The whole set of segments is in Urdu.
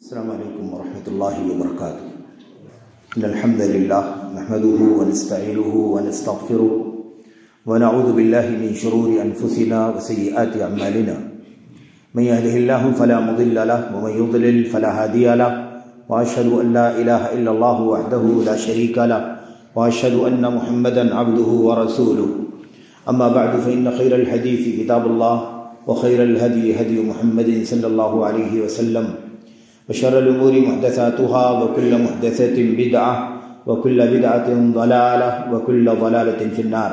السلام علیکم ورحمۃ اللہ وبرکاتہ۔ ان الحمد للہ نحمده ونستعینه ونستغفره ونعوذ باللہ من شرور انفسنا وسیئات اعمالنا من يهده الله فلا مضل له ومن يضلل فلا هادي له واشهد ان لا اله الا الله وحده لا شريك له واشهد ان محمدا عبده ورسوله اما بعد فان خير الحديث كتاب الله وخير الهدي هدي محمد صلى الله عليه وسلم وشر الأمور محدثاتها وكل محدثة بدعة وكل بدعة ضلالة وكل ضلالة في النار۔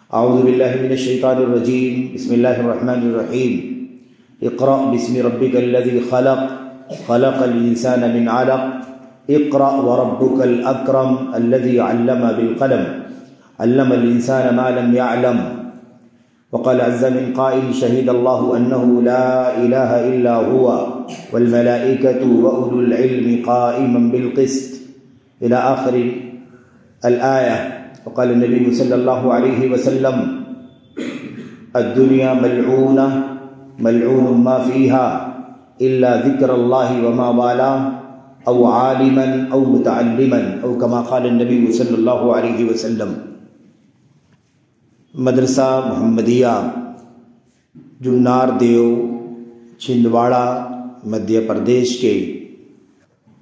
أعوذ بالله من الشيطان الرجيم، بسم الله الرحمن الرحيم۔ اقرأ باسم ربك الذي خلق، خلق الإنسان من علق، اقرأ وربك الأكرم الذي علم بالقلم، علم الإنسان ما لم يعلم۔ وقال عز من قائل شهد الله أنه لا إله إلا هو والملائكة وأولو العلم قائما بالقسط إلى آخر الآية۔ وقال النبي صلى الله عليه وسلم الدنيا ملعونة ملعون ما فيها إلا ذكر الله وما والاه أو عالما أو متعلما أو كما قال النبي صلى الله عليه وسلم۔ مدرسہ محمدیہ جنار دیو چھندواڑہ مدھیہ پردیش کے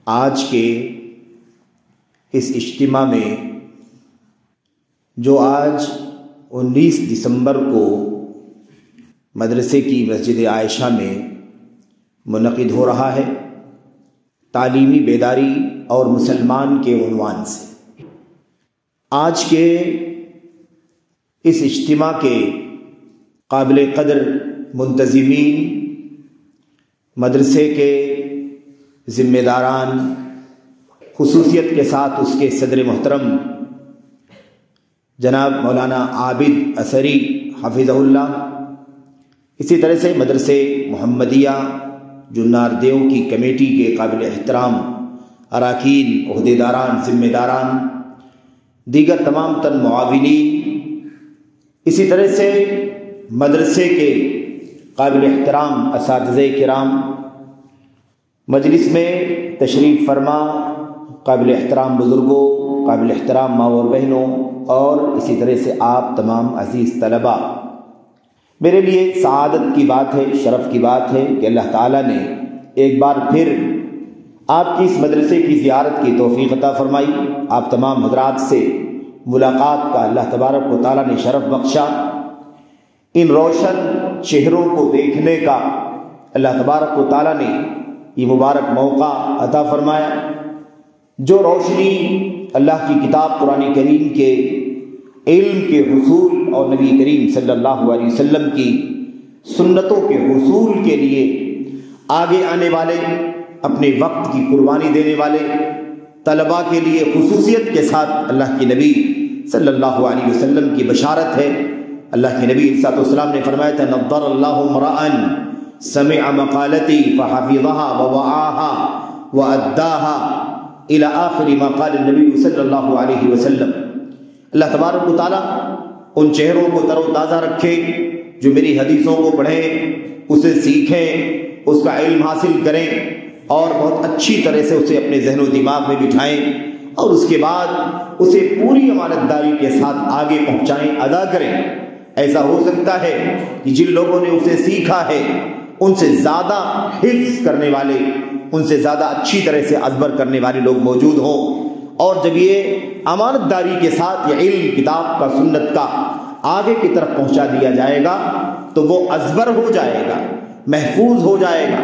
آج کے اس اجتماع میں جو آج 19 دسمبر کو مدرسے کی مسجد عائشہ میں منعقد ہو رہا ہے، تعلیمی بیداری اور مسلمان کے عنوان سے، آج کے اس اجتماع کے قابل قدر منتظمین، مدرسے کے ذمہ داران، خصوصیت کے ساتھ اس کے صدر محترم جناب مولانا عابد اثری حفظہ اللہ، اسی طرح سے مدرسے محمدیہ جنار دیو کی کمیٹی کے قابل احترام اراکین، عہدیداران، ذمہ داران، دیگر تمام تن معاونین، اسی طرح سے مدرسے کے قابل احترام اساتذہ کرام، مجلس میں تشریف فرما قابل احترام بزرگوں، قابل احترام ماں اور بہنوں، اور اسی طرح سے آپ تمام عزیز طلباء، میرے لیے سعادت کی بات ہے، شرف کی بات ہے کہ اللہ تعالیٰ نے ایک بار پھر آپ کی اس مدرسے کی زیارت کی توفیق عطا فرمائی، آپ تمام حضرات سے ملاقات کا اللہ تبارک و تعالیٰ نے شرف بخشا، ان روشن چہروں کو دیکھنے کا اللہ تبارک و تعالیٰ نے یہ مبارک موقع عطا فرمایا۔ جو روشنی اللہ کی کتاب قرآن کریم کے علم کے حصول اور نبی کریم صلی اللہ علیہ وسلم کی سنتوں کے حصول کے لیے آگے آنے والے، اپنے وقت کی قربانی دینے والے طلباء کے لیے خصوصیت کے ساتھ اللہ کے نبی صلی اللہ علیہ وسلم کی بشارت ہے۔ اللہ کے نبی صلی اللہ علیہ وسلم نے فرمایا تھا نضر اللہ امرأ سمع مقالتی فحفظها ووعاها وأداها الى آخر ما قال النبی صلی اللہ علیہ وسلم۔ اللہ تبارک و تعالیٰ ان چہروں کو تر و تازہ رکھے جو میری حدیثوں کو پڑھیں، اسے سیکھیں، اس کا علم حاصل کریں اور بہت اچھی طرح سے اسے اپنے ذہن و دماغ میں بٹھائیں، اور اس کے بعد اسے پوری امانت داری کے ساتھ آگے پہنچائیں، ادا کریں۔ ایسا ہو سکتا ہے کہ جن لوگوں نے اسے سیکھا ہے ان سے زیادہ حفظ کرنے والے، ان سے زیادہ اچھی طرح سے ازبر کرنے والے لوگ موجود ہوں، اور جب یہ امانت داری کے ساتھ یہ علم کتاب کا، سنت کا آگے کی طرف پہنچا دیا جائے گا تو وہ ازبر ہو جائے گا، محفوظ ہو جائے گا،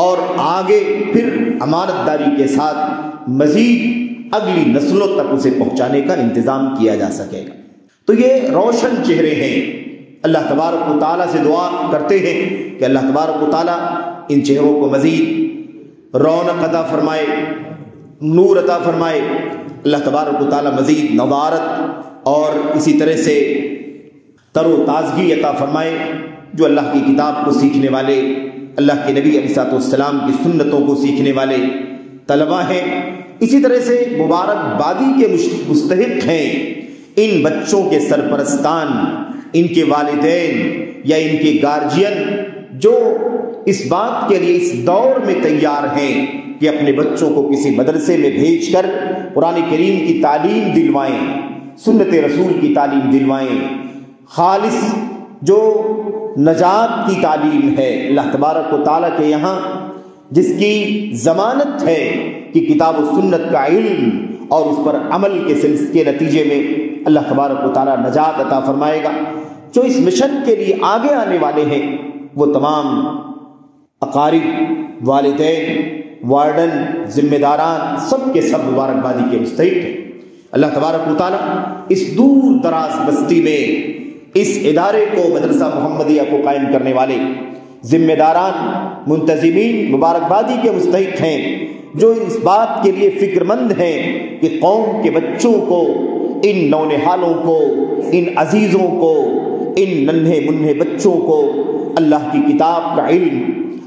اور آگے پھر امانت داری کے ساتھ مزید اگلی نسلوں تک اسے پہنچانے کا انتظام کیا جا سکے گا۔ تو یہ روشن چہرے ہیں، اللہ تبارک و تعالیٰ سے دعا کرتے ہیں کہ اللہ تبارک و تعالیٰ ان چہروں کو مزید رونق عطا فرمائے، نور عطا فرمائے، اللہ تبارک و تعالیٰ مزید نوارت اور اسی طرح سے تر و تازگی عطا فرمائے۔ جو اللہ کی کتاب کو سیکھنے والے، اللہ کے نبی علیہ السلام کی سنتوں کو سیکھنے والے طلباء ہیں، اسی طرح سے مبارکبادی کے مستحق ہیں ان بچوں کے سرپرستان، ان کے والدین یا ان کے گارجین جو اس بات کے لیے اس دور میں تیار ہیں کہ اپنے بچوں کو کسی مدرسے میں بھیج کر قرآن کریم کی تعلیم دلوائیں، سنت رسول کی تعلیم دلوائیں، خالص جو نجات کی تعلیم ہے اللہ تبارک و تعالیٰ کے یہاں جس کی ضمانت ہے کہ کتاب و سنت کا علم اور اس پر عمل کے نتیجے میں اللہ تبارک و تعالیٰ نجات عطا فرمائے گا۔ جو اس مشن کے لیے آگے آنے والے ہیں وہ تمام اقارب، والدین، وارڈن، ذمہ داران سب کے سب مبارکبادی کے مستحق ہیں۔ اللہ تبارک و تعالیٰ اس دور دراز بستی میں اس ادارے کو، مدرسہ محمدیہ کو قائم کرنے والے ذمہ داران، منتظمین مبارکبادی کے مستحق ہیں جو اس بات کے لیے فکر مند ہیں کہ قوم کے بچوں کو، ان نونہالوں کو، ان عزیزوں کو، ان ننھے منھے بچوں کو اللہ کی کتاب کا علم،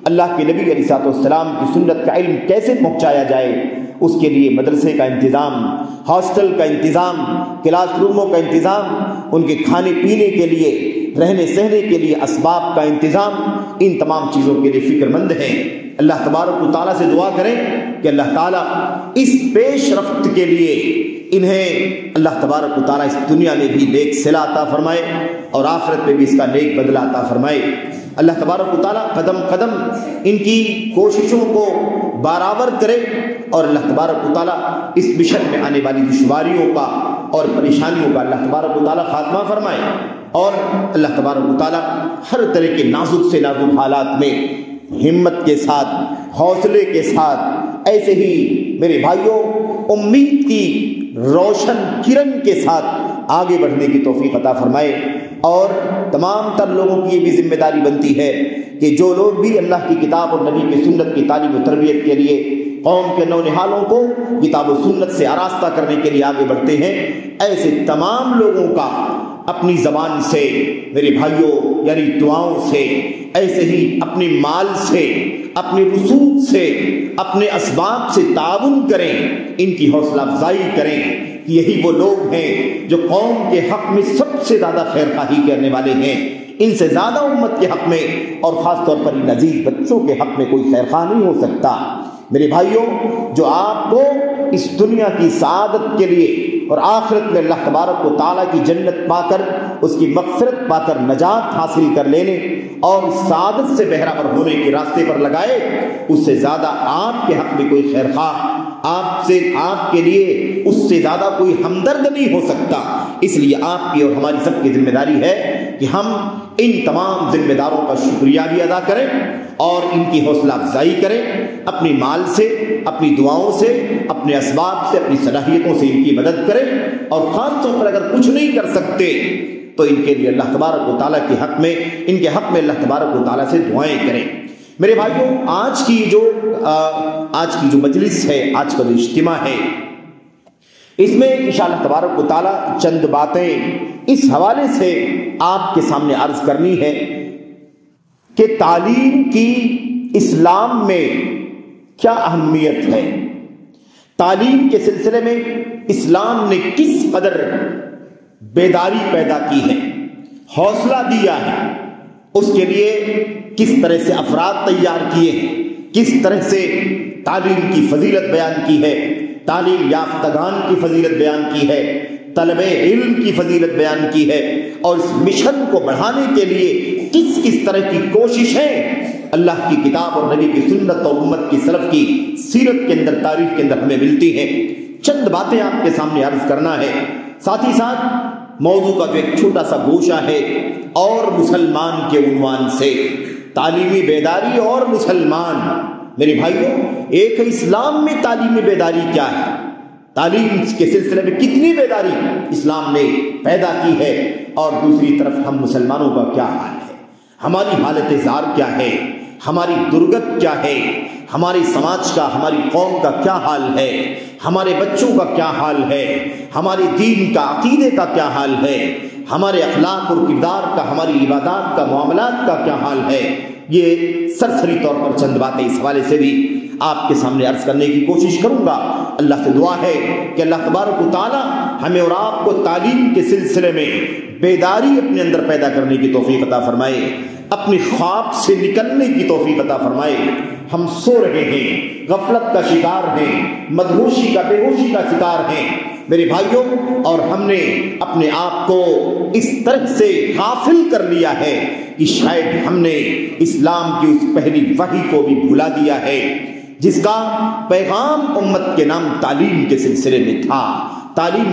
اللہ کے نبی علیہ السلام کی سنت کا علم کیسے پہنچایا جائے، اس کے لیے مدرسے کا انتظام، ہاسٹل کا انتظام، کلاس روموں کا انتظام، ان کے کھانے پینے کے لیے، رہنے سہنے کے لیے اسباب کا انتظام، ان تمام چیزوں کے لیے فکر مند ہیں۔ اللہ تبارک و تعالیٰ سے دعا کریں کہ اللہ تعالیٰ اس پیش رفت کے لیے انہیں اللہ تبارک و تعالیٰ اس دنیا میں بھی نیک صلہ عطا فرمائے اور آخرت میں بھی اس کا نیک بدلہ عطا فرمائے۔ اللہ تبارک و تعالیٰ قدم قدم ان کی کوششوں کو برابر کرے اور اللہ تبارک و تعالیٰ اس مشن میں آنے والی دشواریوں کا اور پریشانیوں کا اللہ تبارک و تعالیٰ خاتمہ فرمائے، اور اللہ تبارک و تعالیٰ ہر طرح کے نازک سے نازک حالات میں ہمت کے ساتھ، حوصلے کے ساتھ، ایسے ہی میرے بھائیوں امید کی روشن کرن کے ساتھ آگے بڑھنے کی توفیق عطا فرمائے۔ اور تمام تر لوگوں کی یہ بھی ذمہ داری بنتی ہے کہ جو لوگ بھی اللہ کی کتاب اور نبی کی سنت کی تعلیم و تربیت کے لیے قوم کے نونہالوں کو کتاب و سنت سے آراستہ کرنے کے لیے آگے بڑھتے ہیں، ایسے تمام لوگوں کا اپنی زبان سے میرے بھائیوں یعنی دعاؤں سے، ایسے ہی اپنی مال سے، اپنی رسوخ سے، اپنے اسباب سے تعاون کریں، ان کی حوصلہ افزائی کریں کہ یہی وہ لوگ ہیں جو قوم کے حق میں سب سے زیادہ خیر خواہی کرنے والے ہیں۔ ان سے زیادہ امت کے حق میں اور خاص طور پر ان عزیز بچوں کے حق میں کوئی خیر خواہ نہیں ہو سکتا۔ میرے بھائیوں، جو آپ کو اس دنیا کی سعادت کے لیے اور آخرت میں اللہ تبارک و تعالیٰ کی جنت پا کر، اس کی مغفرت پا کر نجات حاصل کر لینے اور سعادت سے بہرہ ہونے کے راستے پر لگائے، اس سے زیادہ آپ کے حق میں کوئی خیر خواہ، آپ کے لیے اس سے زیادہ کوئی ہمدرد نہیں ہو سکتا۔ اس لیے آپ کی اور ہماری سب کی ذمہ داری ہے کہ ہم ان تمام ذمہ داروں کا شکریہ بھی ادا کریں اور ان کی حوصلہ افزائی کریں، اپنی مال سے، اپنی دعاؤں سے، اپنے اسباب سے، اپنی صلاحیتوں سے ان کی مدد کریں، اور خاص طور پر اگر کچھ نہیں کر سکتے تو ان کے لیے اللہ تبارک و تعالیٰ کے حق میں، ان کے حق میں اللہ تبارک و تعالیٰ سے دعائیں کریں۔ میرے بھائیوں، آج کی جو مجلس ہے، آج کا جو اجتماع ہے، اس میں انشاءاللہ تبارک و تعالیٰ چند باتیں اس حوالے سے آپ کے سامنے عرض کرنی ہے کہ تعلیم کی اسلام میں کیا اہمیت ہے، تعلیم کے سلسلے میں اسلام نے کس قدر بیداری پیدا کی ہے، حوصلہ دیا ہے، اس کے لیے کس طرح سے افراد تیار کیے ہیں، کس طرح سے تعلیم کی فضیلت بیان کی ہے، تعلیم یافتگان کی فضیلت بیان کی ہے، طلب علم کی فضیلت بیان کی ہے، اور اس مشن کو بڑھانے کے لیے کس طرح کی کوششیں اللہ کی کتاب اور نبی کی سنت اور امت کی سلف کی سیرت کے اندر، تاریخ کے اندر ہمیں ملتی ہیں۔ چند باتیں آپ کے سامنے عرض کرنا ہے، ساتھ ہی ساتھ موضوع کا جو ایک چھوٹا سا گوشہ ہے اور مسلمان کے عنوان سے، تعلیمی بیداری اور مسلمان۔ میرے بھائیوں، ایک اسلام میں تعلیمی بیداری کیا ہے، تعلیم کے سلسلے میں کتنی بیداری اسلام نے پیدا کی ہے، اور دوسری طرف ہم مسلمانوں کا کیا حال ہے، ہماری حالت زار کیا ہے، ہماری درگت کیا ہے، ہماری سماج کا، ہماری قوم کا کیا حال ہے، ہمارے بچوں کا کیا حال ہے، ہمارے دین کا، عقیدے کا کیا حال ہے، ہمارے اخلاق اور کردار کا، ہماری عبادات کا، معاملات کا کیا حال ہے۔ یہ سرسری طور پر چند باتیں اس حوالے سے بھی آپ کے سامنے عرض کرنے کی کوشش کروں گا۔ اللہ سے دعا ہے کہ اللہ تبارک و تعالی ہمیں اور آپ کو تعلیم کے سلسلے میں بیداری اپنے اندر پیدا کرنے کی توفیق عطا فرمائے۔ اپنی خواب سے نکلنے کی توفیق عطا فرمائے۔ ہم سو رہے ہیں، غفلت کا شکار ہیں، مدہوشی کا، بے ہوشی کا شکار ہیں میرے بھائیوں، اور ہم نے اپنے آپ کو اس طرح سے غافل کر لیا ہے کہ شاید ہم نے اسلام کی اس پہلی وحی کو بھی بھلا دیا ہے جس کا پیغام امت کے نام تعلیم کے سلسلے میں تھا۔ تعلیم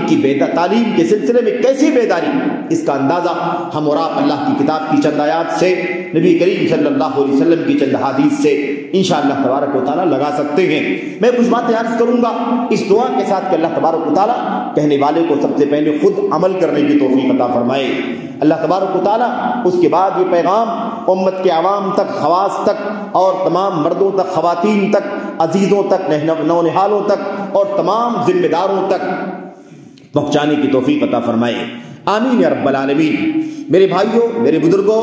کے سلسلے میں کیسی بیداری، اس کا اندازہ ہم اور آپ اللہ کی کتاب کی چند آیات سے، نبی کریم صلی اللہ علیہ وسلم کی چند حدیث سے انشاءاللہ تبارک و تعالیٰ لگا سکتے ہیں۔ میں کچھ باتیں عرض کروں گا اس دعا کے ساتھ کہ اللہ تبارک و تعالیٰ کہنے والے کو سب سے پہلے خود عمل کرنے کی توفیق عطا فرمائے۔ اللہ تبارک و تعالیٰ اس کے بعد یہ پیغام امت کے عوام تک، خواص تک، اور تمام مردوں تک، خواتین تک، عزیزوں تک، نونہالوں تک، اور تمام ذمہ داروں تک پہنچانے کی توفیق عطا فرمائے، آمین یا رب العالمین۔ میرے بھائیوں، میرے بزرگوں،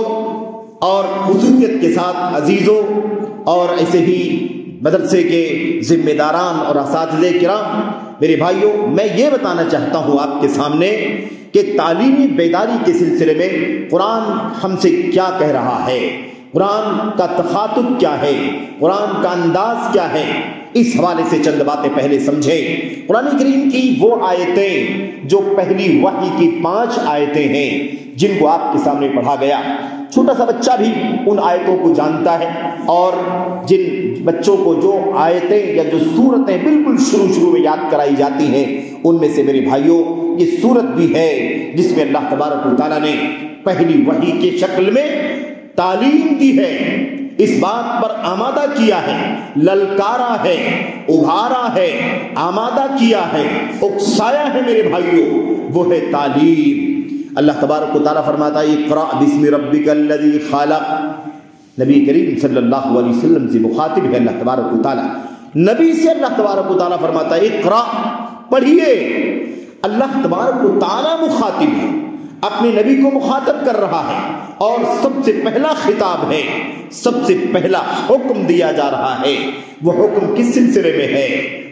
اور خصوصیت کے ساتھ عزیزوں، اور ایسے ہی مدرسے کے ذمہ داران اور اساتذہ کرام، میرے بھائیوں، میں یہ بتانا چاہتا ہوں آپ کے سامنے کہ تعلیمی بیداری کے سلسلے میں قرآن ہم سے کیا کہہ رہا ہے، قرآن کا تخاطب کیا ہے، قرآن کا انداز کیا ہے، اس حوالے سے چند باتیں پہلے سمجھیں۔ قرآن کریم کی وہ آیتیں جو پہلی وحی کی 5 آیتیں ہیں جن کو آپ کے سامنے پڑھا گیا، چھوٹا سا بچہ بھی ان آیتوں کو جانتا ہے، اور جن بچوں کو جو آیتیں یا جو سورتیں بالکل شروع میں یاد کرائی جاتی ہیں، ان میں سے میرے بھائیوں یہ سورت بھی ہے جس میں اللہ تبارک و تعالیٰ نے پہلی وحی کے شکل میں تعلیم دی ہے، اس بات پر آمادہ کیا ہے، للکارا ہے، ابھارا ہے، آمادہ کیا ہے، اکسایا ہے میرے بھائیوں، وہ ہے تعلیم۔ اللہ تبارک و تعالیٰ فرماتا ہے اقرأ بسم ربک الذی خلق۔ نبی کریم صلی اللہ علیہ وسلم سے مخاطب ہے اللہ تبارک و تعالیٰ، نبی سے اللہ تبارک و تعالیٰ فرماتا ہے اقرأ، پڑھیے۔ اللہ تبارک و تعالیٰ مخاطب ہے، اپنے نبی کو مخاطب کر رہا ہے، اور سب سے پہلا خطاب ہے، سب سے پہلا حکم دیا جا رہا ہے۔ وہ حکم کس سلسلے میں ہے؟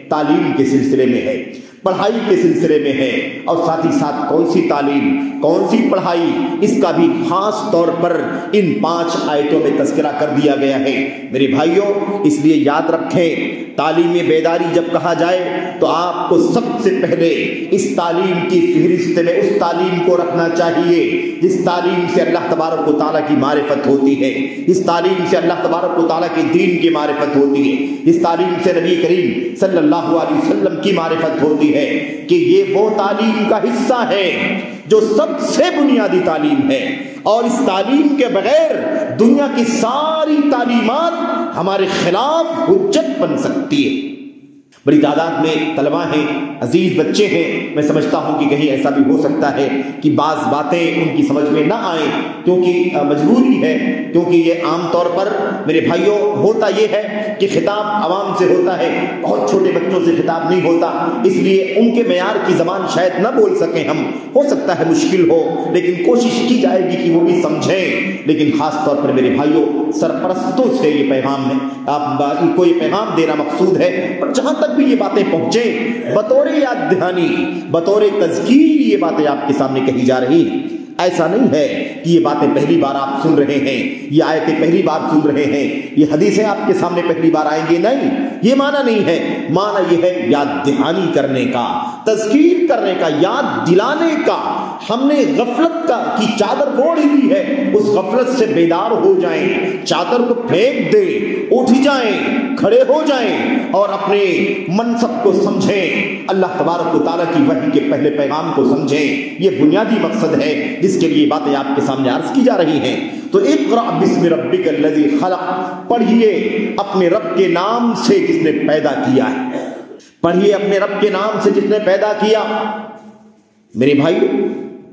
تعلیم کے سلسلے میں ہے، پڑھائی کے سلسلے میں ہے، اور ساتھ ہی ساتھ کون سی تعلیم، کون سی پڑھائی، اس کا بھی خاص طور پر ان 5 آیتوں میں تذکرہ کر دیا گیا ہے میرے بھائیوں۔ اس لیے یاد رکھیں، تعلیمی بیداری جب کہا جائے تو آپ کو سب سے پہلے اس تعلیم کی فہرست میں اس تعلیم کو رکھنا چاہیے جس تعلیم سے اللہ تبارک و تعالیٰ کی معرفت ہوتی ہے، جس تعلیم سے اللہ تبارک و تعالیٰ کے دین کی معرفت ہوتی ہے، جس تعلیم سے نبی کریم صلی اللہ علیہ وسلم کی معرفت ہوتی ہے، کہ یہ وہ تعلیم کا حصہ ہے جو سب سے بنیادی تعلیم ہے، اور اس تعلیم کے بغیر دنیا کی ساری تعلیمات ہمارے خلاف حجت بن سکتی ہے۔ بڑی تعداد میں طلباء ہیں، عزیز بچے ہیں، میں سمجھتا ہوں کہ کہیں ایسا بھی ہو سکتا ہے کہ بعض باتیں ان کی سمجھ میں نہ آئیں، کیونکہ مجبوری ہے، کیونکہ یہ عام طور پر میرے بھائیوں ہوتا یہ ہے کہ خطاب عوام سے ہوتا ہے، بہت چھوٹے بچوں سے خطاب نہیں ہوتا، اس لیے ان کے معیار کی زبان شاید نہ بول سکیں ہم، ہو سکتا ہے مشکل ہو، لیکن کوشش کی جائے گی کہ وہ بھی سمجھیں۔ لیکن خاص طور پر میرے بھائیوں، سرپرستوں سے یہ پیغام ہے، آپ کو یہ پیغام دینا مقصود ہے، اور جہاں تک بھی یہ باتیں پہنچیں، بطور یاد دہانی، بطور تذکیر یہ باتیں آپ کے سامنے کہی جا رہی ہیں۔ ایسا نہیں ہے کہ یہ باتیں پہلی بار آپ سن رہے ہیں، یہ آیتیں پہلی بار سن رہے ہیں، یہ حدیثیں آپ کے سامنے پہلی بار آئیں گے، نہیں، یہ معنی نہیں ہے۔ معنی یہ ہے یاد دہانی کرنے کا، تذکیر کرنے کا، یاد دلانے کا۔ ہم نے غفلت کی چادر اوڑھ لی ہے، اس غفلت سے بیدار ہو جائیں، چادر کو پھینک دیں، اٹھ جائیں، کھڑے ہو جائیں، اور اپنے منصب کو سمجھیں، اللہ تبارک و تعالیٰ کی وحی کے پہلے پیغام کو سمجھیں۔ یہ بنیادی مقصد ہے جس کے لیے باتیں آپ کے سامنے عرض کی جا رہی ہیں۔ تو اقرأ بسم ربک الذی خلق، پڑھیے اپنے رب کے نام سے جس نے پیدا کیا ہے، پڑھیے اپنے رب کے نام سے جس نے پیدا کیا۔ میرے بھائی،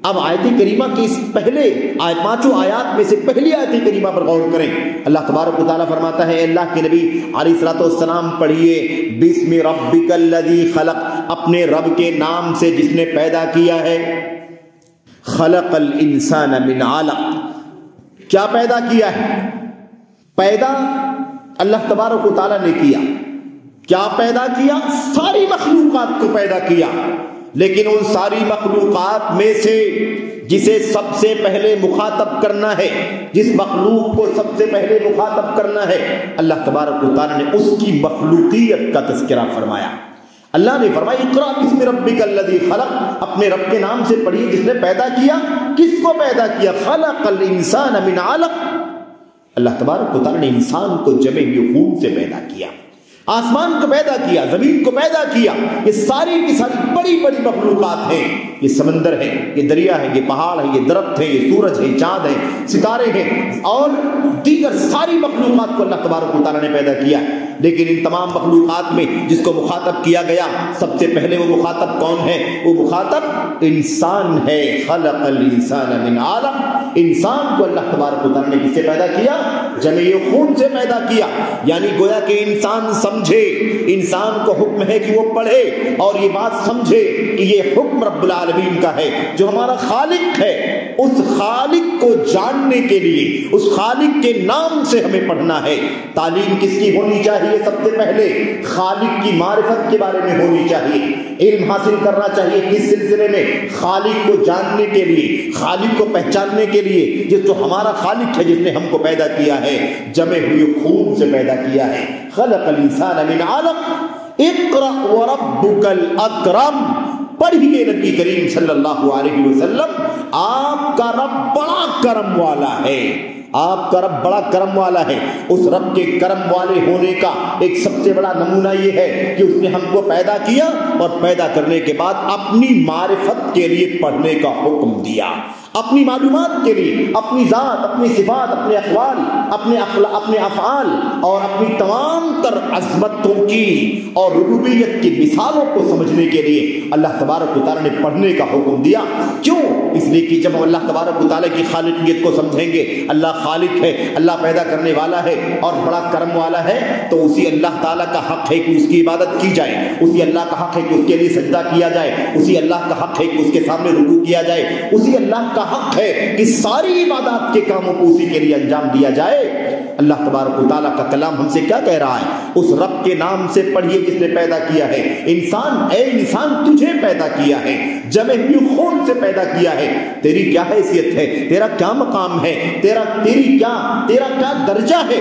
اب آیت کریمہ کی اس پہلے 5 آیات میں سے پہلی آیت کریمہ پر غور کریں۔ اللہ تبارک و تعالیٰ فرماتا ہے، اللہ کے نبی علیہ الصلوۃ والسلام پڑھیے بسم ربک الذی خلق، اپنے رب کے نام سے جس نے پیدا کیا ہے۔ خلق الانسان من علق، کیا پیدا کیا ہے؟ پیدا اللہ تبارک و تعالیٰ نے کیا۔ کیا پیدا کیا؟ ساری مخلوقات کو پیدا کیا، لیکن ان ساری مخلوقات میں سے جسے سب سے پہلے مخاطب کرنا ہے، جس مخلوق کو سب سے پہلے مخاطب کرنا ہے، اللہ تبارک و تعالیٰ نے اس کی مخلوقیت کا تذکرہ فرمایا۔ اللہ نے فرمایا اقرأ بسم ربک الذی خلق، اپنے رب کے نام سے پڑھیے جس نے پیدا کیا۔ کس کو پیدا کیا؟ خلق الانسان من علق، اللہ تبارک و تعالیٰ نے انسان کو جمے ہوئے خون سے پیدا کیا، آسمان کو پیدا کیا، زمین کو پیدا کیا۔ یہ ساری کی ساری بڑی بڑی مخلوقات ہیں، یہ سمندر ہے، یہ دریا ہے، یہ پہاڑ ہے، یہ درخت ہے، یہ سورج ہے، چاند ہے، ستارے ہیں اور دیگر ساری مخلوقات کو اللہ تبارک و تعالیٰ نے پیدا کیا۔ لیکن ان تمام مخلوقات میں جس کو مخاطب کیا گیا سب سے پہلے وہ مخاطب کون ہے؟ وہ مخاطب انسان ہے۔ خلق الانسان من علق، انسان کو اللہ تبارک و تعالیٰ نے کس سے پیدا کیا؟ جمع خون سے پیدا کیا۔ یعنی گویا کہ انسان سمجھے، انسان کو حکم ہے کہ وہ پڑھے اور یہ بات سمجھے کہ یہ حکم رب العالمین کا ہے، جو ہمارا خالق ہے۔ اس خالق کو جاننے کے لیے اس خالق کے نام سے ہمیں پڑھنا ہے۔ تعلیم کس کی ہونی چاہیے؟ سب سے پہلے خالق کی معرفت کے بارے میں ہونی چاہیے، علم حاصل کرنا چاہیے۔ کس سلسلے میں؟ خالق کو جاننے کے لیے، خالق کو پہچاننے کے لیے، جس جو ہمارا خالق ہے، جس نے ہم کو پیدا کیا ہے، جمے ہوئے خون سے پیدا کیا ہے۔ خلق الانسان من علق، اقرأ وربک الاکرم، پڑھیے نبی کریم صلی اللہ علیہ وسلم، آپ کا رب بڑا کرم والا ہے، آپ کا رب بڑا کرم والا ہے۔ اس رب کے کرم والے ہونے کا ایک سب سے بڑا نمونہ یہ ہے کہ اس نے ہم کو پیدا کیا اور پیدا کرنے کے بعد اپنی معرفت کے لیے پڑھنے کا حکم دیا، اپنی معلومات کے لیے، اپنی ذات، اپنی صفات، اپنے اقوال، اپنے افعال اور اپنی تمام تر عظمتوں کی اور ربوبیت کی مثالوں کو سمجھنے کے لیے اللہ تبارک و تعالیٰ نے پڑھنے کا حکم دیا۔ کیوں؟ اس لیے کہ جب ہم اللہ تبارک و تعالیٰ کی خالقیت کو سمجھیں گے، اللہ خالق ہے، اللہ پیدا کرنے والا ہے اور بڑا کرم والا ہے، تو اسی اللہ تعالیٰ کا حق ہے کہ اس کی عبادت کی جائے، اسی اللہ کا حق ہے کہ اس کے لیے سجدہ کیا جائے، اسی اللہ کا حق ہے کہ اس کے سامنے رکوع کیا جائے، اسی اللہ کا حق ہے کہ ساری عبادات کے کاموں کو اسی کے لیے انجام دیا جائے۔ اللہ تبارک و تعالیٰ کا کلام ہم سے کیا کہہ رہا ہے؟ اس رب کے نام سے پڑھیے جس نے پیدا کیا ہے۔ انسان، اے انسان، تجھے پیدا کیا ہے، جمع ہوئے خون سے پیدا کیا ہے۔ تیری کیا حیثیت ہے؟ تیرا کیا مقام ہے؟ تیرا کیا درجہ ہے؟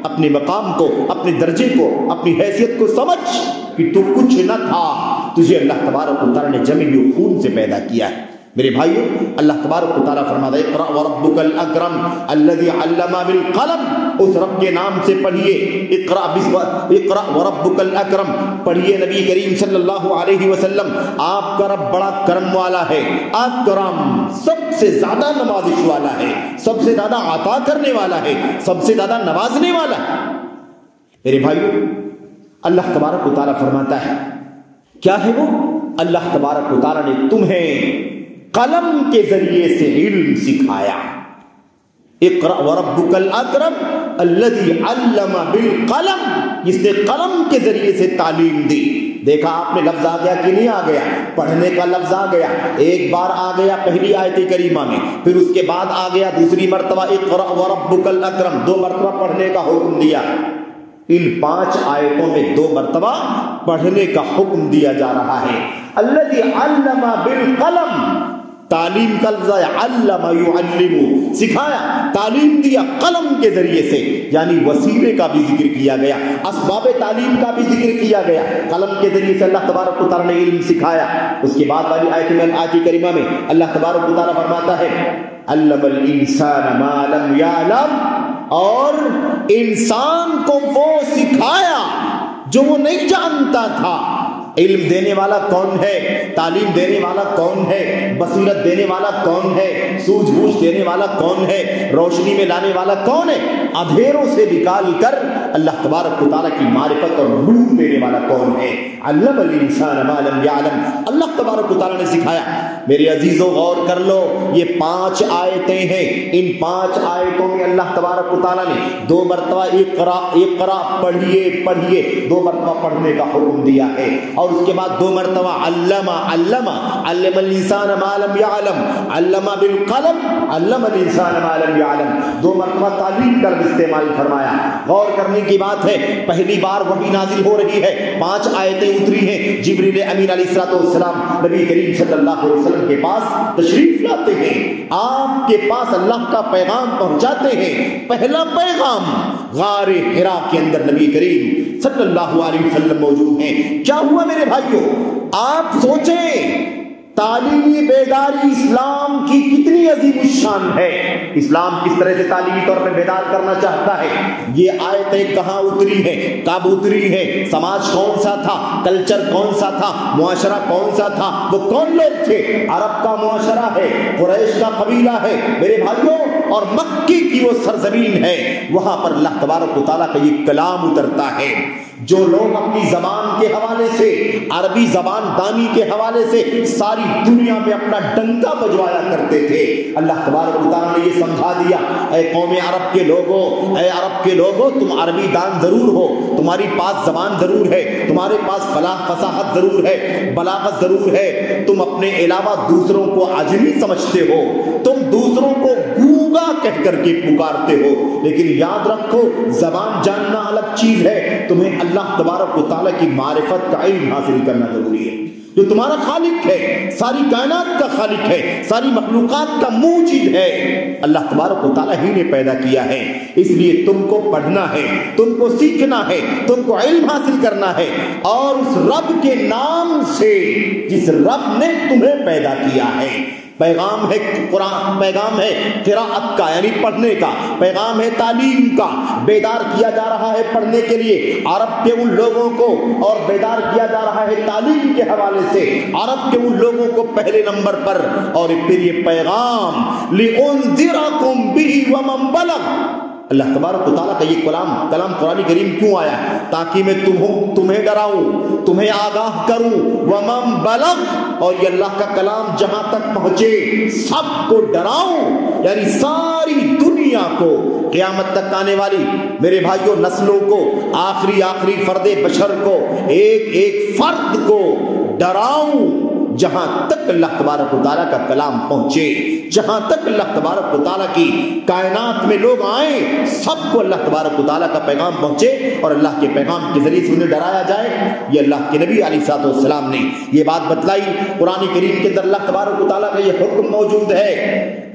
اپنے مقام کو، اپنے درجے کو، اپنی حیثیت کو سمجھ کہ تو کچھ نہ تھا، تجھے اللہ تبارک و تعالیٰ نے جمع ہوئے خون سے پیدا کیا ہے۔ میرے بھائیو، اللہ تبارک و تعالیٰ فرماتا ہے اقرأ وربک الاکرم الذی علم بالقلم، اس رب کے نام سے پڑھیے، اقرأ وربک الاکرم، پڑھیے نبی کریم صلی اللہ علیہ وسلم، آپ کا رب بڑا کرم والا ہے، اکرم، سب سے زیادہ نوازش والا ہے، سب سے زیادہ عطا کرنے والا ہے، سب سے زیادہ نوازنے والا ہے۔ میرے بھائیو، اللہ تبارک و تعالیٰ فرماتا ہے، کیا ہے وہ؟ اللہ تبارک و تعالیٰ نے تمہیں قلم کے ذریعے سے علم سکھایا۔ اقرأ وربک الاکرم الذی علم بالقلم، جس نے قلم کے ذریعے سے تعلیم دی۔ دیکھا آپ نے لفظ آ گیا کہ نہیں آ گیا؟ پڑھنے کا لفظ آ گیا، ایک بار آ گیا پہلی آیت کریمہ میں، پھر اس کے بعد آ گیا دوسری مرتبہ اقرأ وربک الاکرم، 2 مرتبہ پڑھنے کا حکم دیا۔ ان 5 آیتوں میں 2 مرتبہ پڑھنے کا حکم دیا جا رہا ہے۔ الذی علم بالقلم، تعلیم کا لفظ ہے، علم یعلم، سکھایا، تعلیم دیا قلم کے ذریعے سے، یعنی وسیلے کا بھی ذکر کیا گیا، اسباب تعلیم کا بھی ذکر کیا گیا۔ قلم کے ذریعے سے اللہ تبارک و تعالیٰ نے علم سکھایا۔ اس کے بعد والی آیت کریمہ میں اللہ تبارک و تعالیٰ فرماتا ہے علم الانسان ما لم یعلم، اور انسان کو وہ سکھایا جو وہ نہیں جانتا تھا۔ علم دینے والا کون ہے؟ تعلیم دینے والا کون ہے؟ بصیرت دینے والا کون ہے؟ سوجھ بوجھ دینے والا کون ہے؟ روشنی میں لانے والا کون ہے؟ اندھیروں سے نکال کر اللہ تبارک و تعالیٰ کی معرفت اور نور دینے والا کون ہے؟ علم الانسان ما لم یعلم، اللہ تبارک و تعالیٰ نے سکھایا۔ میرے عزیزوں، غور کر لو، یہ 5 آیتیں ہیں، ان 5 آیتوں میں اللہ تبارک و تعالیٰ نے 2 مرتبہ اقرا پڑھیے 2 مرتبہ پڑھنے کا حکم دیا ہے، اور اس کے بعد 2 مرتبہ علم الانسان ما لم یعلم، علم بالقلم، علم الانسان ما لم یعلم، 2 مرتبہ تعلیم کا استعمال فرمایا۔ غور کرنے کی بات ہے، پہلی بار وحی نازل ہو رہی ہے، 5 آیتیں اتری ہیں، جبریل امین علیہ السلام نبی کریم صلی اللہ علیہ وسلم کے پاس تشریف لاتے ہیں، آپ کے پاس اللہ کا پیغام پہنچاتے ہیں۔ پہلا پیغام غار حرا کے اندر نبی کریم صلی اللہ علیہ وسلم موجود ہیں۔ کیا ہوا میرے بھائیوں؟ آپ سوچیں تعلیمی بیداری اسلام کی کتنی عظیم الشان ہے، اسلام کس طرح سے تعلیمی طور پر بیدار کرنا چاہتا ہے۔ یہ آیتیں کہاں اتری ہیں، کب اتری ہے، سماج کون سا تھا، کلچر کون سا تھا، معاشرہ کون سا تھا، وہ کون لوگ تھے؟ عرب کا معاشرہ ہے، قریش کا قبیلہ ہے میرے بھائیوں، اور مکی کی وہ سرزمین ہے، وہاں پر اللہ تبارک و تعالیٰ کا یہ کلام اترتا ہے۔ جو لوگ اپنی زبان کے حوالے سے، عربی زبان دانی کے حوالے سے ساری دنیا میں اپنا ڈنکا بجوایا کرتے تھے، اللہ تبارک و تعالیٰ نے یہ سمجھا دیا، اے قوم عرب کے لوگوں، اے عرب کے لوگوں، تم عربی دان ضرور ہو، تمہاری پاس زبان ضرور ہے، تمہارے پاس فصاحت ضرور ہے، بلاغت ضرور ہے، تم اپنے علاوہ دوسروں کو عجمی سمجھتے ہو، تم دوسروں کو گونگا کہہ کر کے پکارتے ہو، لیکن یاد رکھو زبان جاننا الگ چیز ہے، تمہیں اللہ تبارک و تعالیٰ کی معرفت کا علم حاصل کرنا ضروری ہے۔ جو تمہارا خالق ہے، ساری کائنات کا خالق ہے، ساری مخلوقات کا موجد ہے، اللہ تبارک و تعالیٰ ہی نے پیدا کیا ہے، اس لیے تم کو پڑھنا ہے، تم کو سیکھنا ہے، تم کو علم حاصل کرنا ہے، اور اس رب کے نام سے جس رب نے تمہیں پیدا کیا ہے۔ پیغام ہے قرآن، پیغام ہے قراءت کا یعنی پڑھنے کا، پیغام ہے تعلیم کا، بیدار کیا جا رہا ہے پڑھنے کے لیے عرب کے ان لوگوں کو، اور بیدار کیا جا رہا ہے تعلیم کے حوالے سے عرب کے ان لوگوں کو پہلے نمبر پر، اور پھر یہ پیغام لِأُنذِرَكُمْ بِهِ وَمَنْ بَلَغَ، اللہ تبارک و تعالیٰ کا یہ کلام قرآن کریم کیوں آیا؟ تاکہ میں تمہیں ڈراؤں، تمہیں آگاہ کروں، وَمَنْ بَلَغَ، اور یہ اللہ کا کلام جہاں تک پہنچے سب کو ڈراؤں، یعنی ساری دنیا کو، قیامت تک آنے والی میرے بھائیوں نسلوں کو، آخری فرد بشر کو، ایک فرد کو ڈراؤں، جہاں تک اللہ تبارک و تعالیٰ کا کلام پہنچے، جہاں تک اللہ تبارک و تعالیٰ کی کائنات میں لوگ آئیں، سب کو اللہ تبارک و تعالیٰ کا پیغام پہنچے اور اللہ کے پیغام کے ذریعے سے انہیں ڈرایا جائے۔ یہ اللہ کے نبی علیہ السلام نے یہ بات بتلائی، قرآن کریم کے اندر اللہ تبارک و تعالیٰ کا یہ حکم موجود ہے۔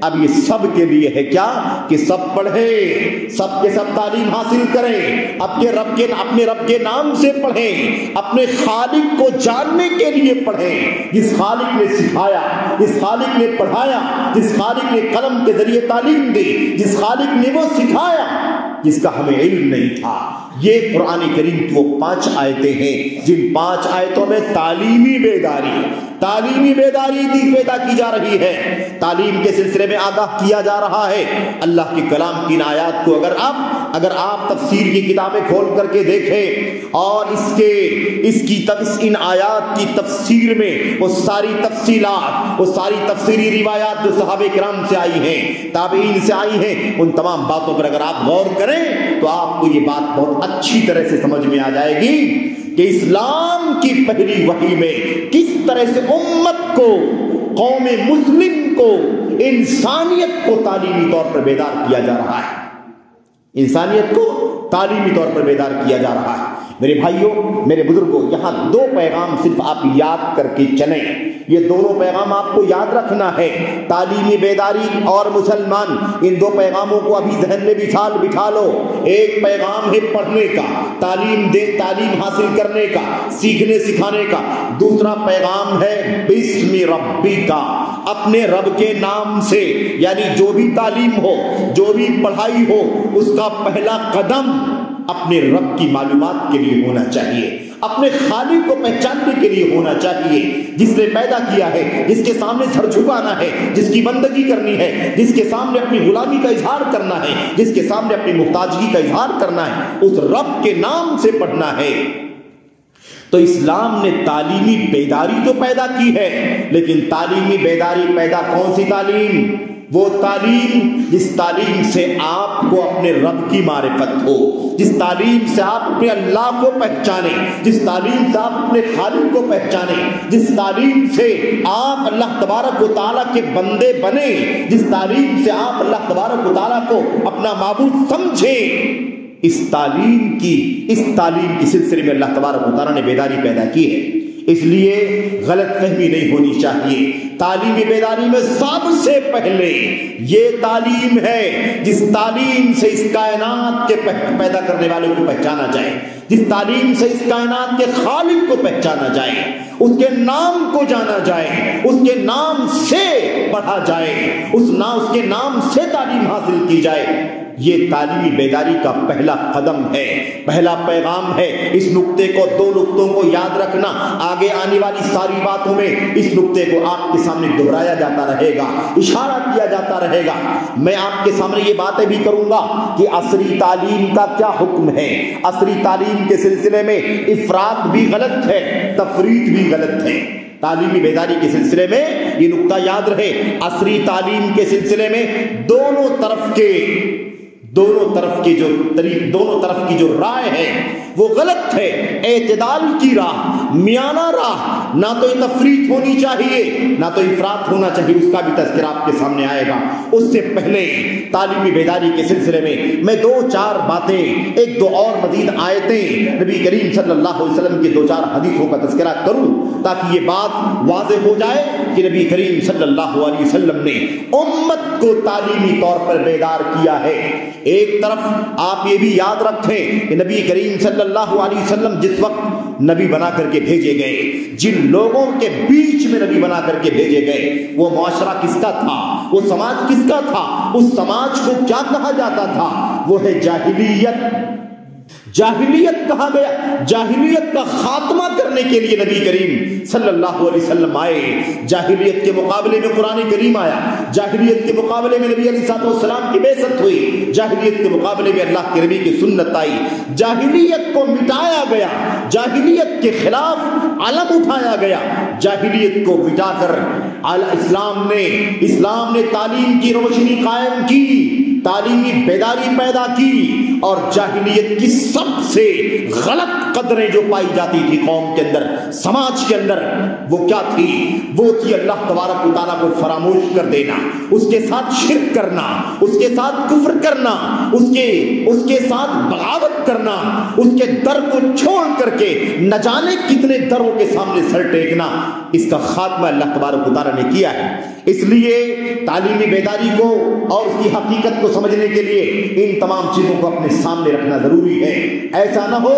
اب یہ سب کے لیے ہے کیا کہ سب پڑھیں، سب کے سب تعلیم حاصل کریں، اپنے رب کے نام سے پڑھیں، اپنے خالق کو جاننے کے لیے پڑھیں، جس خالق نے سکھایا، جس خالق نے پڑھایا، جس خالق نے قلم کے ذریعے تعلیم دی، جس خالق نے وہ سکھایا جس کا ہمیں علم نہیں تھا۔ یہ قرآن کریم کی وہ 5 آیتیں ہیں جن 5 آیتوں میں تعلیمی بیداری پیدا کی جا رہی ہے، تعلیم کے سلسلے میں آگاہ کیا جا رہا ہے۔ اللہ کے کلام کی ان آیات کو اگر آپ تفسیر کی کتابیں کھول کر کے دیکھیں اور ان آیات کی تفسیر میں وہ ساری تفصیلات، وہ ساری تفسیری روایات جو صحابہ کرام سے آئی ہیں، تابعین سے آئی ہیں، ان تمام باتوں پر اگر آپ غور کریں تو آپ کو یہ بات بہت اچھی طرح سے سمجھ میں آ جائے گی کہ اسلام کی پہلی وحی میں کس طرح سے امت کو، قوم مسلم کو، انسانیت کو تعلیمی طور پر بیدار کیا جا رہا ہے، انسانیت کو تعلیمی طور پر بیدار کیا جا رہا ہے۔ میرے بھائیوں، میرے بزرگوں، یہاں 2 پیغام صرف آپ یاد کر کے چلیں، یہ دونوں پیغام آپ کو یاد رکھنا ہے، تعلیمی بیداری اور مسلمان، ان 2 پیغاموں کو ابھی ذہن میں بٹھا لو۔ ایک پیغام ہے پڑھنے کا، تعلیم حاصل کرنے کا، سیکھنے سکھانے کا، دوسرا پیغام ہے بسم ربی کا، اپنے رب کے نام سے، یعنی جو بھی تعلیم ہو، جو بھی پڑھائی ہو، اس کا پہلا قدم اپنے رب کی معلومات کے لیے ہونا چاہیے، اپنے خالق کو پہچاننے کے لیے ہونا چاہیے، جس نے پیدا کیا ہے، جس کے سامنے سر جھکانا ہے، جس کی بندگی کرنی ہے، جس کے سامنے اپنی غلامی کا اظہار کرنا ہے، جس کے سامنے اپنی محتاجگی کا اظہار کرنا ہے، اس رب کے نام سے پڑھنا ہے۔ تو اسلام نے تعلیمی بیداری تو پیدا کی ہے، لیکن تعلیمی بیداری پیدا کون سی تعلیم؟ وہ تعلیم جس تعلیم سے آپ کو اپنے رب کی معرفت ہو، جس تعلیم سے آپ اپنے اللہ کو پہچانیں، جس تعلیم سے آپ اپنے خالق کو پہچانیں، جس تعلیم سے آپ اللہ تبارک و تعالیٰ کے بندے بنیں، جس تعلیم سے آپ اللہ تبارک و تعالیٰ کو اپنا معبود سمجھیں، اس تعلیم کی سلسلے میں اللہ تبارک و تعالیٰ نے بیداری پیدا کی ہے، اس لیے غلط فہمی نہیں ہونی چاہیے۔ تعلیمی بیداری میں سب سے پہلے یہ تعلیم ہے جس تعلیم سے اس کائنات کے پیدا کرنے والے کو پہچانا جائے، جس تعلیم سے اس کائنات کے خالق کو پہچانا جائے، اس کے نام کو جانا جائے، اس کے نام سے پڑھا جائے، اس کے نام سے تعلیم حاصل کی جائے۔ یہ تعلیمی بیداری کا پہلا قدم ہے، پہلا پیغام ہے۔ اس نقطے کو، دو نقطوں کو یاد رکھنا، آگے آنے والی ساری باتوں میں اس نقطے کو آپ کے سامنے دہرایا جاتا رہے گا، اشارہ کیا جاتا رہے گا۔ میں آپ کے سامنے یہ باتیں بھی کروں گا کہ عصری تعلیم کا کیا حکم ہے۔ عصری تعلیم کے سلسلے میں افراط بھی غلط ہے، تفریط بھی غلط ہے۔ تعلیمی بیداری کے سلسلے میں یہ نقطہ یاد رہے، عصری تعلیم کے سلسلے میں دونوں طرف کی جو رائے ہے وہ غلط ہے۔ اعتدال کی راہ، میانہ راہ، نہ تو تفریط ہونی چاہیے نہ تو افراط ہونا چاہیے، اس کا بھی تذکرہ آپ کے سامنے آئے گا۔ اس سے پہلے تعلیمی بیداری کے سلسلے میں دو چار باتیں، ایک دو اور مزید آیتیں، نبی کریم صلی اللہ علیہ وسلم کی دو چار حدیثوں کا تذکرہ کروں تاکہ یہ بات واضح ہو جائے کہ نبی کریم صلی اللہ علیہ وسلم نے امت کو تعلیمی طور پر بیدار کیا ہے۔ ایک طرف آپ یہ بھی یاد رکھیں کہ نبی کریم صلی اللہ علیہ وسلم جس وقت نبی بنا کر کے بھیجے گئے، جن لوگوں کے بیچ میں نبی بنا کر کے بھیجے گئے، وہ معاشرہ کس کا تھا، وہ سماج کس کا تھا، اس سماج کو کیا کہا جاتا تھا؟ وہ ہے جاہلیت۔ جاہلیت کہا گیا۔ جاہلیت کا خاتمہ کرنے کے لیے نبی کریم صلی اللہ علیہ وسلم آئے۔ جاہلیت کے مقابلے میں قرآن کریم آیا، جاہلیت کے مقابلے میں نبی علیہ السلام کی بعثت ہوئی، جاہلیت کے مقابلے میں اللہ کے نبی کی سنت آئی۔ جاہلیت کو مٹایا گیا، جاہلیت کے خلاف علم اٹھایا گیا، جاہلیت کو مٹا کر اسلام نے تعلیم کی روشنی قائم کی، تعلیمی بیداری پیدا کی، اور جاہلیت کی سب سے غلط قدریں جو پائی جاتی تھی قوم کے اندر، سماج کے اندر، وہ کیا تھی؟ وہ تھی اللہ تبارک و تعالیٰ کو فراموش کر دینا، اس کے ساتھ شرک کرنا، اس کے ساتھ کفر کرنا، اس کے ساتھ بغاوت کرنا، اس کے در کو چھوڑ کر کے نہ جانے کتنے دروں کے سامنے سر ٹیکنا۔ اس کا خاتمہ اللہ تبارک و تعالیٰ نے کیا ہے۔ اس لیے تعلیمی بیداری کو اور اس کی حقیقت کو سمجھنے کے لیے ان تمام چیزوں کو اپنے سامنے رکھنا ضروری ہے۔ ایسا نہ ہو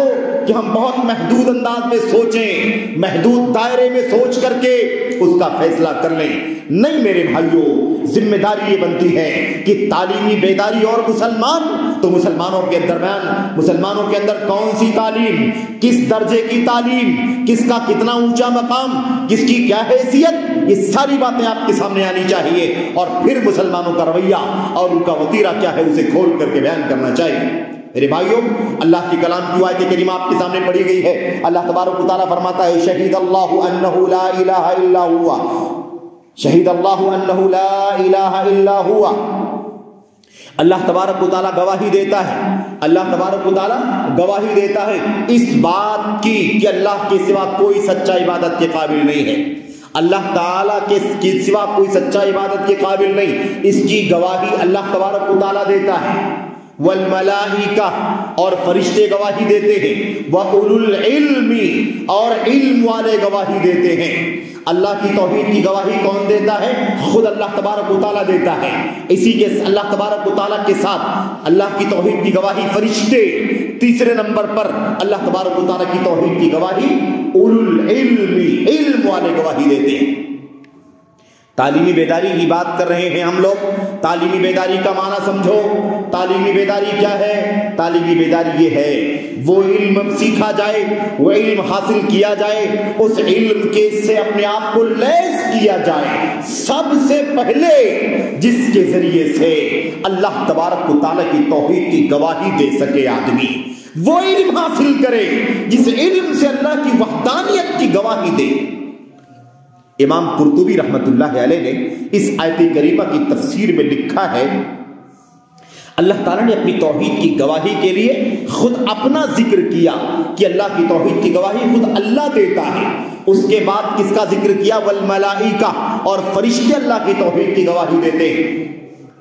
کہ ہم بہت محدود انداز میں سوچیں، محدود دائرے میں سوچ کر کے اس کا فیصلہ کر لیں۔ نہیں میرے بھائیوں، ذمہ داری یہ بنتی ہے کہ تعلیمی بیداری اور مسلمانوں کے درمیان، مسلمانوں کے اندر کون سی تعلیم، کس درجے کی تعلیم، کس کا کتنا اونچا مقام، کس کی کیا حیثیت، یہ ساری باتیں آپ کے سامنے آنی چاہیے، اور پھر مسلمانوں کا رویہ اور ان کا وتیرہ کیا ہے اسے کھول کر کے بیان کرنا چاہیے۔ میرے بھائیوں، اللہ کی کلام کی آیت کریمہ آپ کے سامنے پڑھی گئی ہے۔ اللہ تبارک و تعالیٰ فرماتا ہے، شہید اللہ انہ لا الہ الا ہوا، شہید اللہ انہ لا الہ الا ہوا۔ اللہ تبارک و تعالیٰ گواہی دیتا ہے، اللہ تبارک و تعالیٰ گواہی دیتا ہے اس بات کی کہ اللہ کے سوا کوئی سچا عبادت کے قابل نہیں ہے، اللہ تعالیٰ کے سوا کوئی سچا عبادت کے قابل نہیں، اس کی گواہی اللہ تبارک و تعالیٰ دیتا ہے۔ والملائکہ، اور فرشتے گواہی دیتے ہیں، وَأُولُو الْعِلْمِ، اور علم والے گواہی دیتے ہیں۔ اللہ کی توحید کی گواہی کون دیتا ہے؟ خود اللہ تبارک و تعالیٰ دیتا ہے۔ اسی کے اللہ تبارک و تعالیٰ کے ساتھ اللہ کی توحید کی گواہی فرشتے، تیسرے نمبر پر اللہ تبارک و تعالیٰ کی توحید کی گواہی اولو العلم، علم والے گواہی دیتے ہیں۔ تعلیمی بیداری کی بات کر رہے ہیں ہم لوگ۔ تعلیمی بیداری کا معنی سمجھو۔ تعلیمی بیداری کیا ہے؟ تعلیمی بیداری یہ ہے وہ علم سیکھا جائے، وہ علم حاصل کیا جائے، اس علم کے سے اپنے آپ کو لیس کیا جائے، سب سے پہلے جس کے ذریعے سے اللہ تبارک و تعالیٰ کی توحید کی گواہی دے سکے آدمی، وہ علم حاصل کرے جس علم سے اللہ کی وحدانیت کی گواہی دے۔ امام قرطبی رحمت اللہ علیہ نے اس آیت کریمہ کی تفسیر میں لکھا ہے، اللہ تعالیٰ نے اپنی توحید کی گواہی کے لیے خود اپنا ذکر کیا کہ اللہ کی توحید کی گواہی خود اللہ دیتا ہے۔ اس کے بعد کس کا ذکر کیا؟ والملائکہ، اور فرشتے اللہ کی توحید کی گواہی دیتے ہیں۔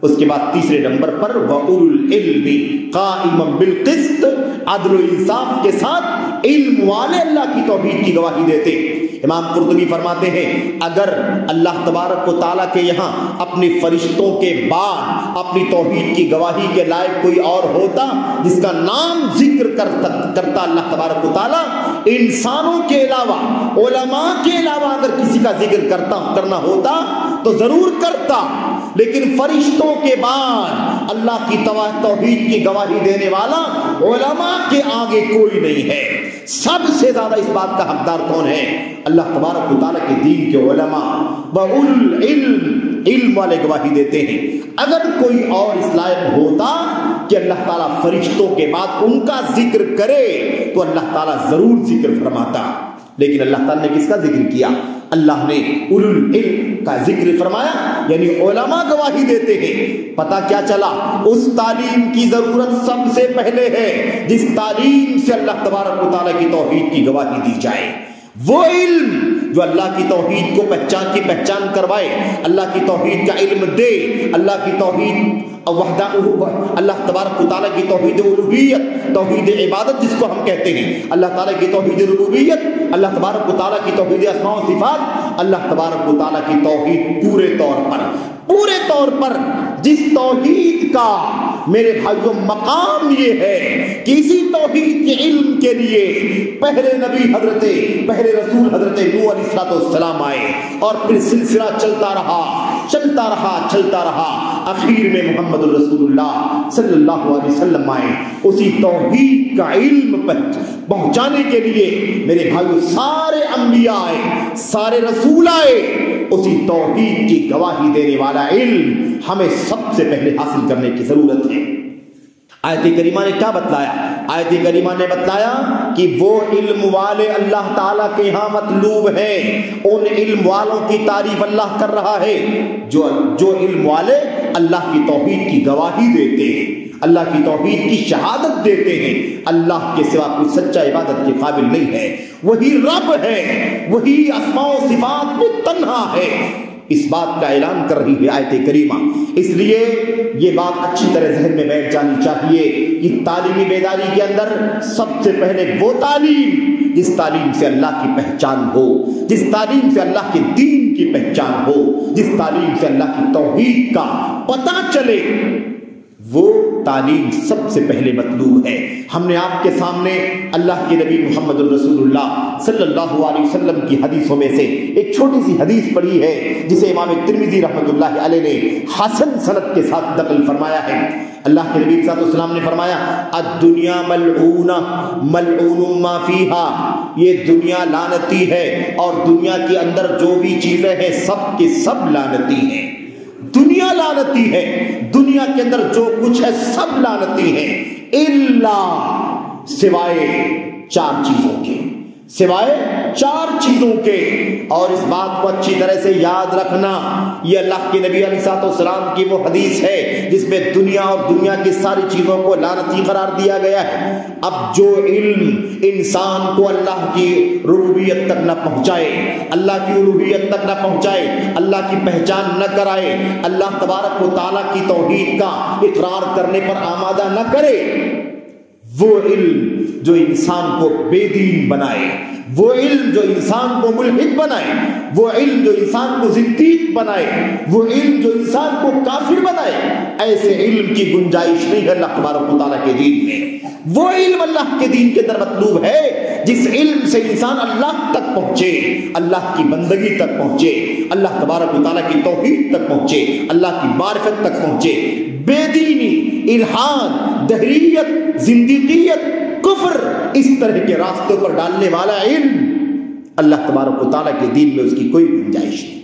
اس کے بعد تیسرے نمبر پر وَأُولُو الْعِلْمِ قَائِمًا بِالْقِسْطِ، عدل و انصاف کے ساتھ علم والے اللہ کی توحید کی گواہی دیتے۔ امام قرطبی فرماتے ہیں اگر اللہ تبارک و تعالیٰ کے یہاں اپنی فرشتوں کے بعد اپنی توحید کی گواہی کے لائق کوئی اور ہوتا جس کا نام ذکر کرتا اللہ تبارک و تعالیٰ، انسانوں کے علاوہ علماء کے علاوہ اگر کسی کا ذکر کرنا ہوتا تو ضرور کرتا، لیکن فرشتوں کے بعد اللہ کی توحید کی گواہی دینے والا علماء کے آگے کوئی نہیں ہے۔ سب سے زیادہ اس بات کا حقدار کون ہے؟ اللہ تبارک و تعالیٰ کے دین کے علماء وَأُولُو الْعِلْمِ، علم والے گواہی دیتے ہیں۔ اگر کوئی اور اس لائق ہوتا کہ اللہ تعالیٰ فرشتوں کے بعد ان کا ذکر کرے تو اللہ تعالیٰ ضرور ذکر فرماتا، لیکن اللہ تعالیٰ نے کس کا ذکر کیا؟ اللہ نے اولو العلم کا ذکر فرمایا، یعنی علماء گواہی دیتے ہیں۔ پتہ کیا چلا؟ اس تعلیم کی ضرورت سب سے پہلے ہے جس تعلیم سے اللہ تبارک و تعالیٰ کی توحید کی گواہی دی جائے۔ وہ علم جو اللہ کی توحید کو پہچان کروائے، اللہ کی توحید کا علم دے، اللہ کی توحید وحدہ، اللہ تبارک و تعالیٰ کی توحید الوہیت، توحید عبادت جس کو ہم کہتے ہیں، اللہ تعالیٰ کی توحید ربوبیت، اللہ تبارک و تعالیٰ کی توحید اسماء و صفات، اللہ تبارک و تعالیٰ کی توحید پورے طور پر جس توحید کا میرے بھائیوں مقام یہ ہے کہ اسی توحید کے علم کے لیے پہلے رسول حضرت نوح علیہ السلام آئے، اور پھر سلسلہ چلتا رہا، اخیر میں محمد رسول اللہ صلی اللہ علیہ وسلم آئے۔ اسی توحید کا علم پہنچانے کے لیے میرے بھائیوں سارے انبیاء آئے، سارے رسول آئے۔ اسی توحید کی گواہی دینے والا علم ہمیں سب سے پہلے حاصل کرنے کی ضرورت ہے۔ آیت کریمہ نے کیا بتلایا؟ آیت کریمہ نے بتلایا کہ وہ علم والے اللہ تعالیٰ کے ہاں مطلوب ہیں، ان علم والوں کی تعریف اللہ کر رہا ہے جو علم والے اللہ کی توحید کی گواہی دیتے ہیں، اللہ کی توحید کی شہادت دیتے ہیں، اللہ کے سوا کوئی سچا عبادت کے قابل نہیں ہے، وہی رب ہے، وہی اسماء و صفات میں تنہا ہے۔ اس بات کا اعلان کر رہی ہے آیت کریمہ۔ اس لیے یہ بات اچھی طرح ذہن میں بیٹھ جانی چاہیے کہ تعلیمی بیداری کے اندر سب سے پہلے وہ تعلیم جس تعلیم سے اللہ کی پہچان ہو، جس تعلیم سے اللہ کے دین کی پہچان ہو، جس تعلیم سے اللہ کی توحید کا پتہ چلے، وہ تعلیم سب سے پہلے مطلوب ہے۔ ہم نے آپ کے سامنے اللہ کے نبی محمد الرسول اللہ صلی اللہ علیہ وسلم کی حدیثوں میں سے ایک چھوٹی سی حدیث پڑھی ہے جسے امام ترمذی رحمۃ اللہ علیہ نے حسن سند کے ساتھ نقل فرمایا ہے۔ اللہ کے نبی صلی اللہ علیہ وسلم نے فرمایا الدنیا ملعونہ ملعون ما فیہا، یہ دنیا لعنتی ہے اور دنیا کے اندر جو بھی چیزیں ہیں سب کی سب لعنتی ہیں۔ دنیا لعنتی ہے، دنیا کے اندر جو کچھ ہے سب لعنتی ہے، الا سوائے چار چیزوں کے۔ اور اس بات کو اچھی طرح سے یاد رکھنا، یہ اللہ کے نبی علیہ السلام کی وہ حدیث ہے جس میں دنیا اور دنیا کی ساری چیزوں کو لعنتی قرار دیا گیا ہے۔ اب جو علم انسان کو اللہ کی ربوبیت تک نہ پہنچائے، اللہ کی الوہیت تک نہ پہنچائے، اللہ کی پہچان نہ کرائے، اللہ تبارک و تعالیٰ کی توحید کا اقرار کرنے پر آمادہ نہ کرے، وہ علم جو انسان کو بے دین بنائے، وہ علم جو انسان کو ملحد بنائے، وہ علم جو انسان کو زندیق بنائے، وہ علم جو انسان کو کافر بنائے، ایسے علم کی گنجائش نہیں ہے اللہ تبارک و تعالیٰ کے دین میں۔ وہ علم اللہ کے دین کے اندر مطلوب ہے جس علم سے انسان اللہ تک پہنچے، اللہ کی بندگی تک پہنچے، اللہ تبارک و تعالیٰ کی توحید تک پہنچے، اللہ کی معرفت تک پہنچے۔ بے دینی، الحاد، دہریت، زندیقیت، کفر، اس طرح کے راستوں پر ڈالنے والا علم اللہ تبارک و تعالیٰ کے دین میں اس کی کوئی گنجائش نہیں۔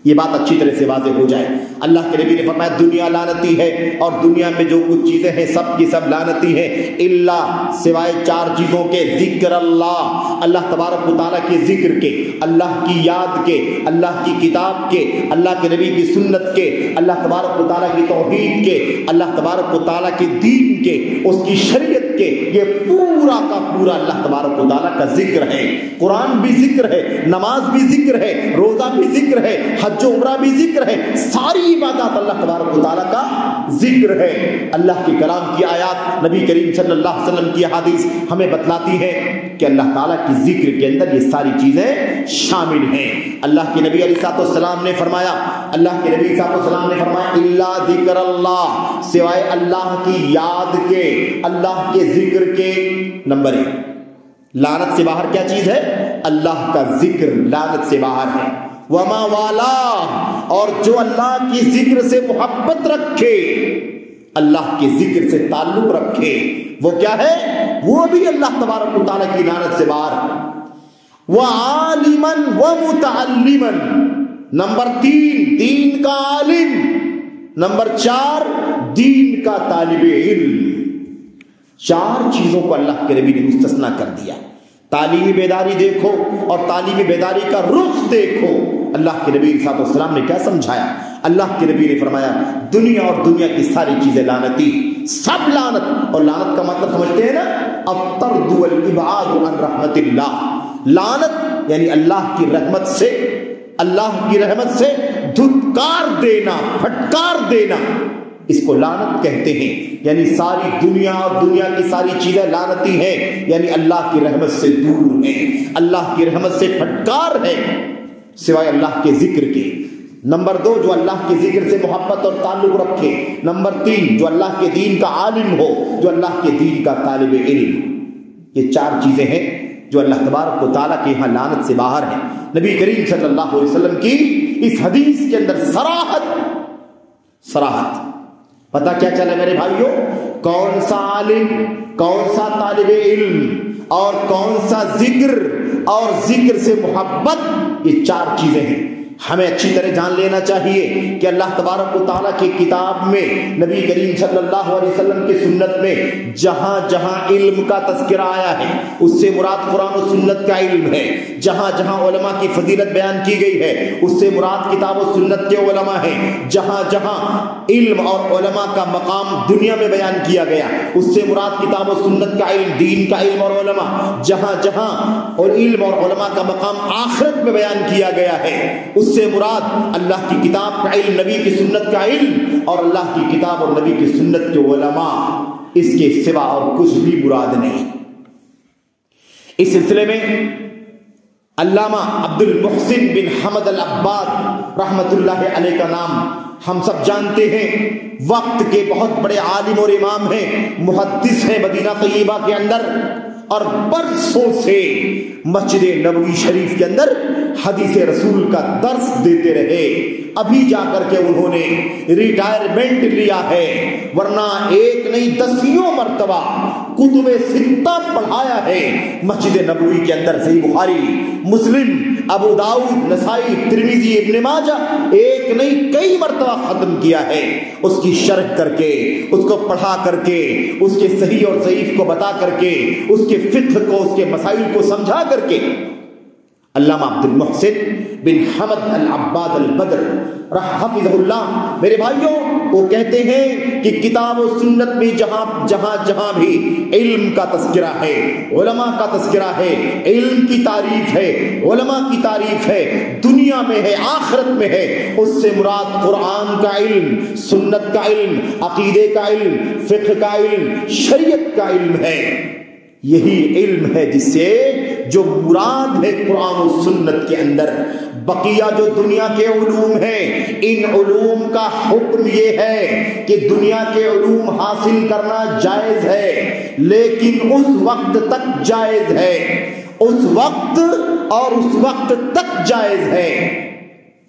یہ بات اچھی طرح سے واضح ہو جائے۔ اللہ کے نبی نے فرمایا دنیا لعنتی ہے اور دنیا میں جو کچھ چیزیں ہیں سب کی سب لعنتی ہیں، الا سوائے چار چیزوں کے، ذکر اللہ، اللہ تبارک و تعالیٰ کے ذکر کے، اللہ کی یاد کے، اللہ کی کتاب کے، اللہ کے نبی کی سنت کے، اللہ تبارک و تعالیٰ کی توحید کے، اللہ تبارک و تعالیٰ کے دین کے، اس کی شریعت کے، یہ پورا کا پورا اللہ تبارک و تعالیٰ کا ذکر ہے۔ قرآن بھی ذکر ہے، نماز بھی ذکر ہے، روزہ بھی ذکر ہے، حج و عمرہ بھی ذکر ہے، ساری عبادات اللہ تبارک و تعالیٰ کا ذکر ہے۔ اللہ کے کلام کی آیات، نبی کریم صلی اللہ علیہ وسلم کی حدیث ہمیں بتلاتی ہے کہ اللہ تعالیٰ کی ذکر کے اندر یہ ساری چیزیں شامل ہیں۔ اللہ کے نبی علیہ السلام نے فرمایا، اللہ کے نبی علیہ السلام نے فرمایا الا ذکر اللہ، سوائے اللہ کی یاد کے، اللہ کے ذکر کے۔ نمبر 1، لعنت سے باہر کیا چیز ہے؟ اللہ کا ذکر لعنت سے باہر ہے۔ وما والا، اور جو اللہ کی ذکر سے محبت رکھے، اللہ کے ذکر سے تعلق رکھے، وہ کیا ہے؟ وہ بھی اللہ تبارک و تعالیٰ کی لعنت سے باہر۔ وعالماً ومتعلماً، نمبر 3 دین کا عالم، نمبر 4 دین کا طالب علم۔ 4 چیزوں کو اللہ کے نبی نے مستثنا کر دیا۔ تعلیمی بیداری دیکھو اور تعلیمی بیداری کا رخ دیکھو۔ اللہ کے نبی صلی اللہ علیہ وسلم نے کیا سمجھایا؟ اللہ کے نبی نے فرمایا دنیا اور دنیا کی ساری چیزیں لعنتی، سب لعنت۔ اور لعنت کا مطلب سمجھتے ہیں نا؟ الطرد والابعاد عن رحمت اللہ۔ لعنت یعنی اللہ کی رحمت سے، اللہ کی رحمت سے دھتکار دینا، پھٹکار دینا، اس کو لعنت کہتے ہیں۔ یعنی ساری دنیا اور دنیا کی ساری چیزیں لعنتی ہیں، یعنی اللہ کی رحمت سے دور ہیں، اللہ کی رحمت سے پھٹکار ہے، سوائے اللہ کے ذکر کے۔ نمبر 2، جو اللہ کے ذکر سے محبت اور تعلق رکھے۔ نمبر 3، جو اللہ کے دین کا عالم ہو، جو اللہ کے دین کا طالب علم۔ یہ 4 چیزیں ہیں جو اللہ تبارک و تعالیٰ کے یہاں لعنت سے باہر ہیں۔ نبی کریم صلی اللہ علیہ وسلم کی اس حدیث کے اندر صراحت پتہ کیا چلا میرے بھائیوں؟ کون سا عالم، کون سا طالب علم، اور کون سا ذکر، اور ذکر سے محبت، یہ 4 چیزیں ہیں۔ ہمیں اچھی طرح جان لینا چاہیے کہ اللہ تبارک و تعالیٰ کی کتاب میں، نبی کریم صلی اللہ علیہ وسلم کی سنت میں جہاں جہاں علم کا تذکرہ آیا ہے، اس سے مراد قرآن و سنت کا علم ہے۔ جہاں جہاں علماء کی فضیلت بیان کی گئی ہے، اس سے مراد کتاب و سنت کے علماء ہیں۔ جہاں جہاں علم اور علماء کا مقام دنیا میں بیان کیا گیا، اس سے مراد کتاب و سنت کا علم، دین کا علم اور علماء۔ جہاں جہاں علم اور علماء کا مقام آخرت میں بیان کیا گیا ہے، اس سے مراد اللہ کی کتاب کا علم، نبی کی سنت کا علم، اور اللہ کی کتاب اور نبی کی سنت کے علماء، اس کے سوا اور کچھ بھی مراد نہیں۔ اس سلسلے میں علامہ عبد المحسن بن حمد العباد رحمت اللہ علیہ کا نام ہم سب جانتے ہیں۔ وقت کے بہت بڑے عالم اور امام ہیں، محدث ہیں مدینہ طیبہ کے اندر، اور برسوں سے مسجد نبوی شریف کے اندر حدیث رسول کا درس دیتے رہے۔ ابھی جا کر کے انہوں نے ریٹائرمنٹ لیا ہے، ورنہ 1 نہیں 10 مرتبہ کتب 6 پڑھایا ہے مسجد نبوی کے اندر۔ صحیح بخاری، مسلم، ابو داؤد، نسائی، ترمذی، ابن ماجہ، 1 نہیں کئی مرتبہ ختم کیا ہے، اس کی شرح کر کے، اس کو پڑھا کر کے، اس کے صحیح اور ضعیف کو بتا کر کے، اس کے فقہ کو، اس کے مسائل کو سمجھا کر کے۔ علامہ عبد المحسن بن حمد العباد البدر حفظہ اللہ، میرے بھائیوں، وہ کہتے ہیں کہ کتاب و سنت میں جہاں بھی علم کا تذکرہ ہے، علماء کا تذکرہ ہے، علم کی تعریف ہے، علماء کی تعریف ہے، دنیا میں ہے، آخرت میں ہے، اس سے مراد قرآن کا علم، سنت کا علم، عقیدے کا علم، فقہ کا علم، شریعت کا علم ہے۔ یہی علم ہے جس سے جو مراد ہے قرآن و سنت کے اندر۔ بقیہ جو دنیا کے علوم ہیں، ان علوم کا حکم یہ ہے کہ دنیا کے علوم حاصل کرنا جائز ہے، لیکن اس وقت تک جائز ہے، اس وقت اور اس وقت تک جائز ہے،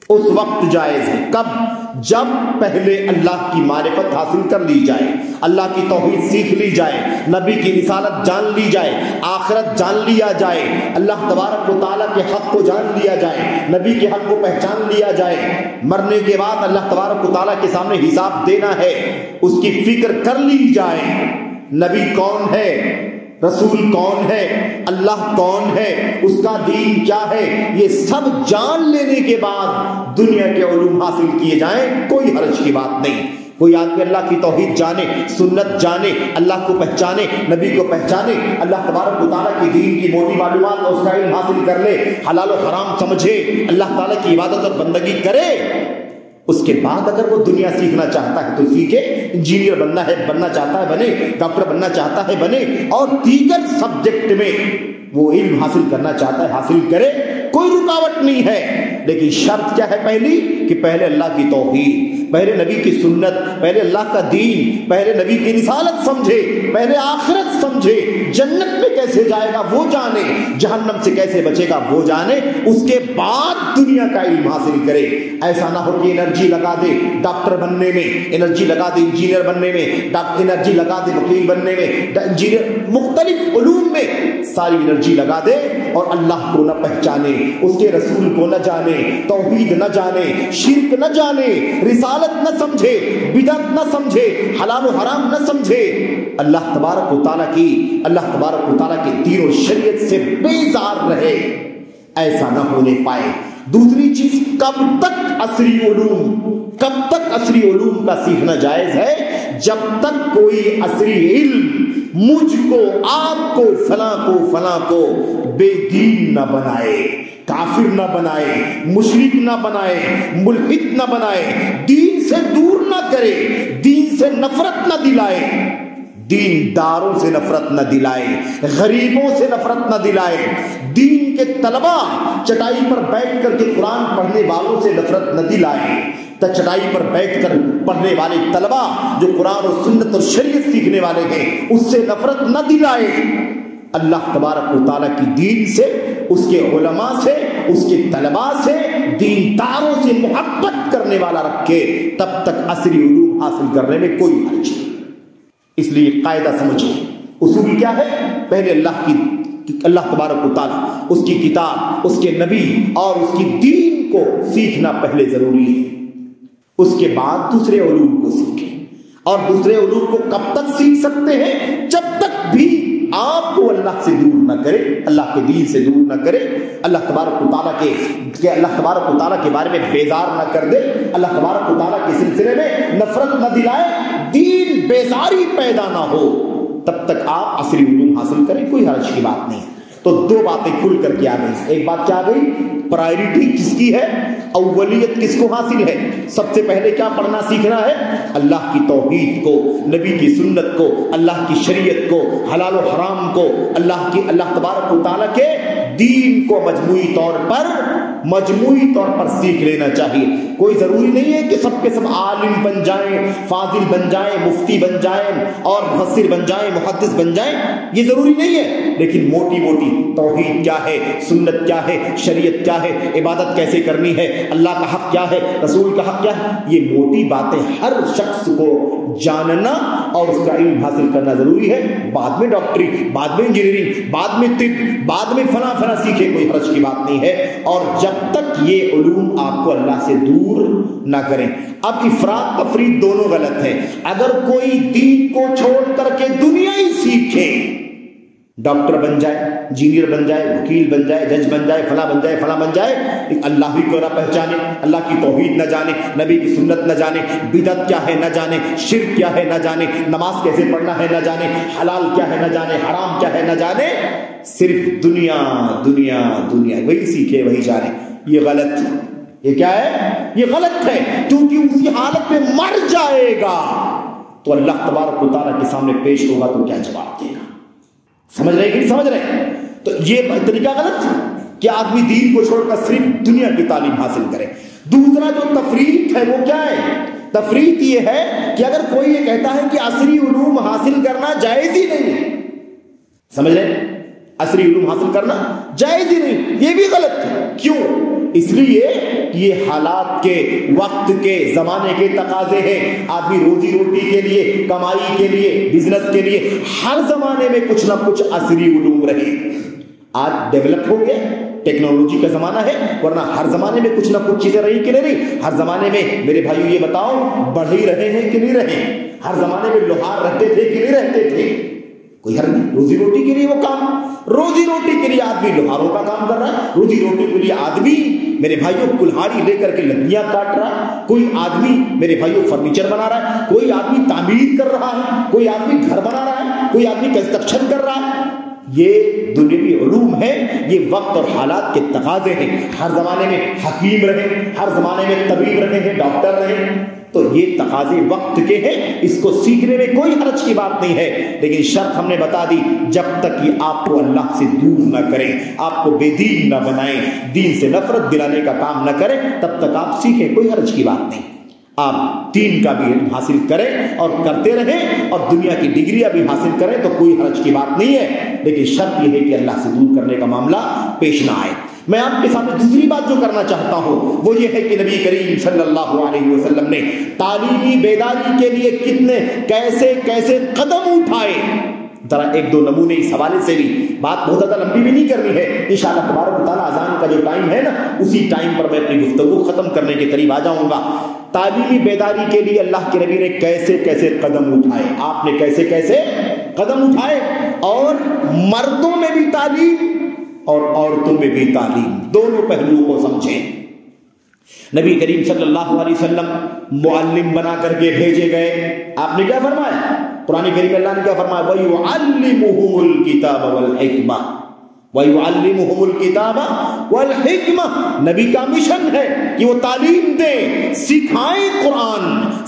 اس وقت جائز ہے۔ کب؟ جب پہلے اللہ کی معرفت حاصل کر لی جائے، اللہ کی توحید سیکھ لی جائے، نبی کی رسالت جان لی جائے، آخرت جان لیا جائے، اللہ تبارک و تعالیٰ کے حق کو جان لیا جائے، نبی کے حق کو پہچان لیا جائے۔ مرنے کے بعد اللہ تبارک و تعالیٰ کے سامنے حساب دینا ہے، اس کی فکر کر لی جائے۔ نبی کون ہے، رسول کون ہے، اللہ کون ہے، اس کا دین کیا ہے، یہ سب جان لینے کے بعد دنیا کے علوم حاصل کیے جائیں، کوئی حرج کی بات نہیں۔ کوئی آدمی اللہ کی توحید جانے، سنت جانے، اللہ کو پہچانے، نبی کو پہچانے، اللہ تبارک و تعالیٰ کی دین کی موٹی معلومات اور اس کا علم حاصل کر لے، حلال و حرام سمجھے، اللہ تعالیٰ کی عبادت اور بندگی کرے، اس کے بعد اگر وہ دنیا سیکھنا چاہتا ہے تو سیکھے، انجینئر بننا چاہتا ہے بنے، ڈاکٹر بننا چاہتا ہے بنے، اور دیگر سبجیکٹ میں وہ علم حاصل کرنا چاہتا ہے حاصل کرے، کوئی رکاوٹ نہیں ہے۔ لیکن شرط کیا ہے پہلی؟ کہ پہلے اللہ کی توحید، پہلے نبی کی سنت، پہلے اللہ کا دین، پہلے نبی کی رسالت سمجھے، پہلے آخرت سمجھے، جنت میں کیسے جائے گا وہ جانے، جہنم سے کیسے بچے گا وہ جانے، اس کے بعد دنیا کا علم حاصل کرے۔ ایسا نہ ہو کہ انرجی لگا دے ڈاکٹر بننے میں، انرجی لگا دے انجینئر بننے میں، انرجی لگا دے وکیل بننے میں، انجینئر مختلف علوم میں ساری انرجی لگا دے اور اللہ کو نہ پہچانے، اس کے رسول کو نہ جانے، توحید نہ جانے، شرک نہ جانے، رسالت نہ سمجھے، بدعت نہ سمجھے، حلال و حرام نہ سمجھے، اللہ تبارک و تعالیٰ کے دین و شریعت سے بیزار رہے، ایسا نہ ہونے پائے۔ دوسری چیز، کب تک عصری علوم کا سیکھنا جائز ہے؟ جب تک کوئی عصری علم مجھ کو، آپ کو، فلاں کو بے دین نہ بنائے، کافر نہ بنائے، مشرک نہ بنائے، ملحد نہ بنائے، دین سے دور نہ کرے، دین سے نفرت نہ دلائے، دین داروں سے نفرت نہ دلائے، غریبوں سے نفرت نہ دلائے، دین کے طلبہ چٹائی پر بیٹھ کر کے قرآن پڑھنے والوں سے نفرت نہ دلائے، چٹائی پر بیٹھ کر پڑھنے والے طلبہ جو قرآن اور سنت اور شریعت سیکھنے والے ہیں اس سے نفرت نہ دلائے۔ اللہ تبارک و تعالیٰ کی دین سے، اس کے علماء سے، اس کے طلباء سے، دینداروں سے محبت کرنے والا رکھے، تب تک عصری علوم حاصل کرنے میں کوئی حرج نہیں۔ اس لیے قاعدہ سمجھیں، اصول کیا ہے؟ پہلے اللہ تبارک و تعالیٰ، اس کی کتاب، اس کے نبی اور اس کی دین کو سیکھنا پہلے ضروری ہے، اس کے بعد دوسرے علوم کو سیکھیں۔ اور دوسرے علوم کو کب تک سیکھ سکتے ہیں؟ جب تک بھی آپ کو اللہ سے دور نہ کرے، اللہ کے دین سے دور نہ کرے، اللہ تبارک و تعالیٰ کے بارے میں بیزار نہ کر دے، اللہ تبارک و تعالیٰ کے سلسلے میں نفرت نہ دلائے، دین بیزاری پیدا نہ ہو، تب تک آپ عصری علوم حاصل کریں، کوئی حرج کی بات نہیں۔ تو دو باتیں کھل کر کے آ گئی۔ ایک بات کیا آ گئی؟ پرائرٹی کس کی ہے، اولیت کس کو حاصل ہے؟ سب سے پہلے کیا پڑھنا سیکھنا ہے؟ اللہ کی توحید کو، نبی کی سنت کو، اللہ کی شریعت کو، حلال و حرام کو، اللہ تبارک و تعالیٰ کے دین کو مجموعی طور پر سیکھ لینا چاہیے۔ کوئی ضروری نہیں ہے کہ سب کے سب عالم بن جائیں، فاضل بن جائیں، مفتی بن جائیں اور مفسر بن جائیں، محدث بن جائیں، یہ ضروری نہیں ہے، لیکن موٹی توحید کیا ہے، سنت کیا ہے، شریعت کیا ہے، عبادت کیسے کرنی ہے، اللہ کا حق کیا ہے، رسول کا حق کیا ہے، یہ موٹی باتیں ہر شخص کو جاننا اور اس کا علم حاصل کرنا ضروری ہے۔ بعد میں ڈاکٹری، بعد میں انجینئرنگ، بعد میں طب، بعد میں فلاں سیکھے، کوئی حرج کی بات نہیں ہے۔ اور جب تک یہ علوم آپ کو اللہ سے دور نہ کریں۔ اب افراط تفریط دونوں غلط ہے۔ اگر کوئی دین کو چھوڑ کر کے دنیا ہی سیکھے، ڈاکٹر بن جائے، انجینئر بن جائے، وکیل بن جائے، جج بن جائے، فلاں بن جائے، لیکن اللہ ہی کو نہ پہچانے، اللہ کی توحید نہ جانے، نبی کی سنت نہ جانے، بدعت کیا ہے نہ جانے، شرک کیا ہے نہ جانے، نماز کیسے پڑھنا ہے نہ جانے، حلال کیا ہے نہ جانے، حرام کیا ہے نہ جانے، صرف دنیا وہی سیکھے وہی جانے، یہ غلط ہے۔ یہ کیا ہے؟ یہ غلط ہے، کیونکہ اسی حالت میں مر جائے گا تو اللہ تبارک و تعالیٰ کے سامنے پیش ہوگا تو کیا جواب دے گا؟ سمجھ رہے کہ نہیں سمجھ رہے؟ تو یہ طریقہ غلط ہے کہ آدمی دین کو چھوڑ کر صرف دنیا کی تعلیم حاصل کرے۔ دوسرا جو تفریط ہے وہ کیا ہے؟ تفریط یہ ہے کہ اگر کوئی یہ کہتا ہے کہ عصری علوم حاصل کرنا جائز ہی نہیں، سمجھ رہے؟ عصری علوم حاصل کرنا جائز ہی نہیں، یہ بھی غلط ہے۔ کیوں؟ اس لیے یہ حالات کے، وقت کے، زمانے کے تقاضے ہیں۔ آدمی روزی روٹی کے لیے، کمائی کے لیے، بزنس کے لیے ہر زمانے میں کچھ نہ کچھ عصری علوم رہے۔ آج ڈیولپ ہو گیا، ٹیکنالوجی کا زمانہ ہے، ورنہ ہر زمانے میں کچھ نہ کچھ چیزیں رہی کہ نہیں رہی؟ ہر زمانے میں میرے بھائیو یہ بتاؤ، بڑھ ہی رہے ہیں کہ نہیں رہے؟ ہر زمانے میں لوہار رہتے تھے کہ نہیں رہتے تھے؟ کوئی حرج نہیں، روزی روٹی کے لیے وہ کام، روزی روٹی کے لیے آدمی لوہاروں کا کام کر رہا ہے، روزی روٹی کے لیے آدمی میرے بھائیوں کلہاڑی لے کر کے لکڑیاں کاٹ رہا ہے، کوئی آدمی میرے بھائیوں فرنیچر بنا رہا ہے، کوئی آدمی تعمیر کر رہا ہے، کوئی آدمی گھر بنا رہا ہے، کوئی آدمی کنسٹرکشن کر رہا ہے۔ یہ دنیاوی علوم ہے، یہ وقت اور حالات کے تقاضے ہیں۔ ہر زمانے میں حکیم رہے، ہر زمانے میں طبیب رہے ہیں، ڈاکٹر رہے، تو یہ تقاضے وقت کے ہیں، اس کو سیکھنے میں کوئی حرج کی بات نہیں ہے۔ لیکن شرط ہم نے بتا دی، جب تک یہ آپ کو اللہ سے دور نہ کریں، آپ کو بے دین نہ بنائیں، دین سے نفرت دلانے کا کام نہ کریں، تب تک آپ سیکھیں، کوئی حرج کی بات نہیں۔ آپ دین کا بھی علم حاصل کریں اور کرتے رہیں، اور دنیا کی ڈگریاں بھی حاصل کریں تو کوئی حرج کی بات نہیں ہے، لیکن شرط یہ ہے کہ اللہ سے دور کرنے کا معاملہ پیش نہ آئے۔ میں آپ کے سامنے دوسری بات جو کرنا چاہتا ہوں وہ یہ ہے کہ نبی کریم صلی اللہ علیہ وسلم نے تعلیمی بیداری کے لیے کتنے کیسے قدم اٹھائے۔ ذرا ایک دو نمونے اس حوالے سے بھی، بات بہت زیادہ لمبی بھی نہیں کرنی ہے، انشاءاللہ تبارک و تعالیٰ اذان کا جو ٹائم ہے نا اسی ٹائم پر میں اپنی گفتگو ختم کرنے کے قریب آ جاؤں گا۔ تعلیمی بیداری کے لیے اللہ کے نبی نے کیسے قدم اٹھائے، آپ نے کیسے قدم اٹھائے، اور مردوں میں بھی تعلیم اور عورتوں میں بھی تعلیم، دونوں پہلوؤں کو سمجھیں۔ نبی کریم صلی اللہ علیہ وسلم معلم بنا کر کے بھیجے گئے۔ آپ نے کیا فرمایا؟ قرآن کریم اللہ نے کیا فرمایا؟ وَيُعَلِّمُهُمُ الْكِتَابَ وَالْحِكْمَةَ وَيُعَلِّمُهُمُ الْكِتَابَ وَالْحِكْمَةَ۔ نبی کا مشن ہے کہ وہ تعلیم دیں، سکھائیں قرآن،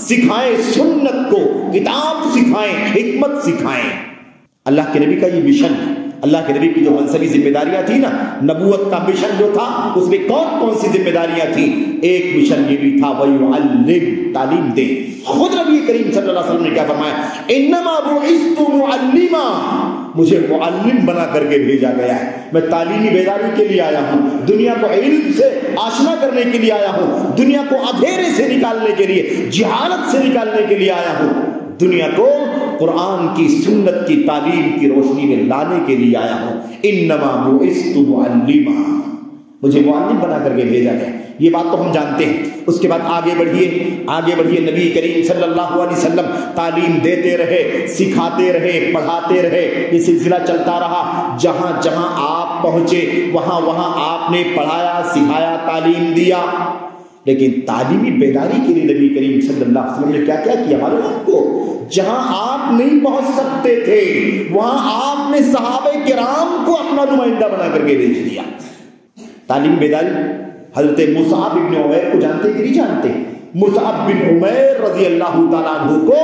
سکھائیں سنت کو، کتاب سکھائیں، حکمت سکھائیں۔ اللہ کے نبی کا یہ مشن ہے۔ اللہ کے نبی کی جو منصبی ذمہ داریاں تھی نا، نبوت کا مشن جو تھا اس میں کون سی ذمہ داریاں تھیں؟ ایک مشن یہ بھی تھا وَيُعَلِّمُ، تعلیم دے۔ خود نبی کریم صلی اللہ علیہ وسلم نے کیا فرمایا؟ اِنَّمَا بُعِثْتُ مُعَلِّمًا، مجھے معلم بنا کر کے بھیجا گیا ہے، میں تعلیمی بیداری کے لیے آیا ہوں، دنیا کو علم سے آشنا کرنے کے لیے آیا ہوں، دنیا کو اندھیرے سے نکالنے کے لیے، جہالت سے نکالنے کے لیے آیا ہوں، دنیا کو قرآن کی سنت کی تعلیم کی روشنی میں لانے کے لیے آیا ہوں۔ انما بعثت معلما، مجھے معلم بنا کر کے بھیجا گیا۔ یہ بات تو ہم جانتے ہیں۔ اس کے بعد آگے بڑھیے، نبی کریم صلی اللہ علیہ وسلم تعلیم دیتے رہے، سکھاتے رہے، پڑھاتے رہے، یہ سلسلہ چلتا رہا۔ جہاں جہاں آپ پہنچے وہاں وہاں آپ نے پڑھایا، سکھایا، تعلیم دیا۔ لیکن تعلیمی بیداری کے لیے نبی کریم صلی اللہ علیہ وسلم نے کیا کیا معلوم آپ کو؟ جہاں آپ نہیں پہنچ سکتے تھے وہاں آپ نے صحابہ کرام کو اپنا نمائندہ بنا کر کے بھیج دیا۔ تعلیم بیداری، حضرت مصعب بن عمیر کو جانتے کہ نہیں جانتے؟ مصعب بن عمیر رضی اللہ تعالیٰ عنہ کو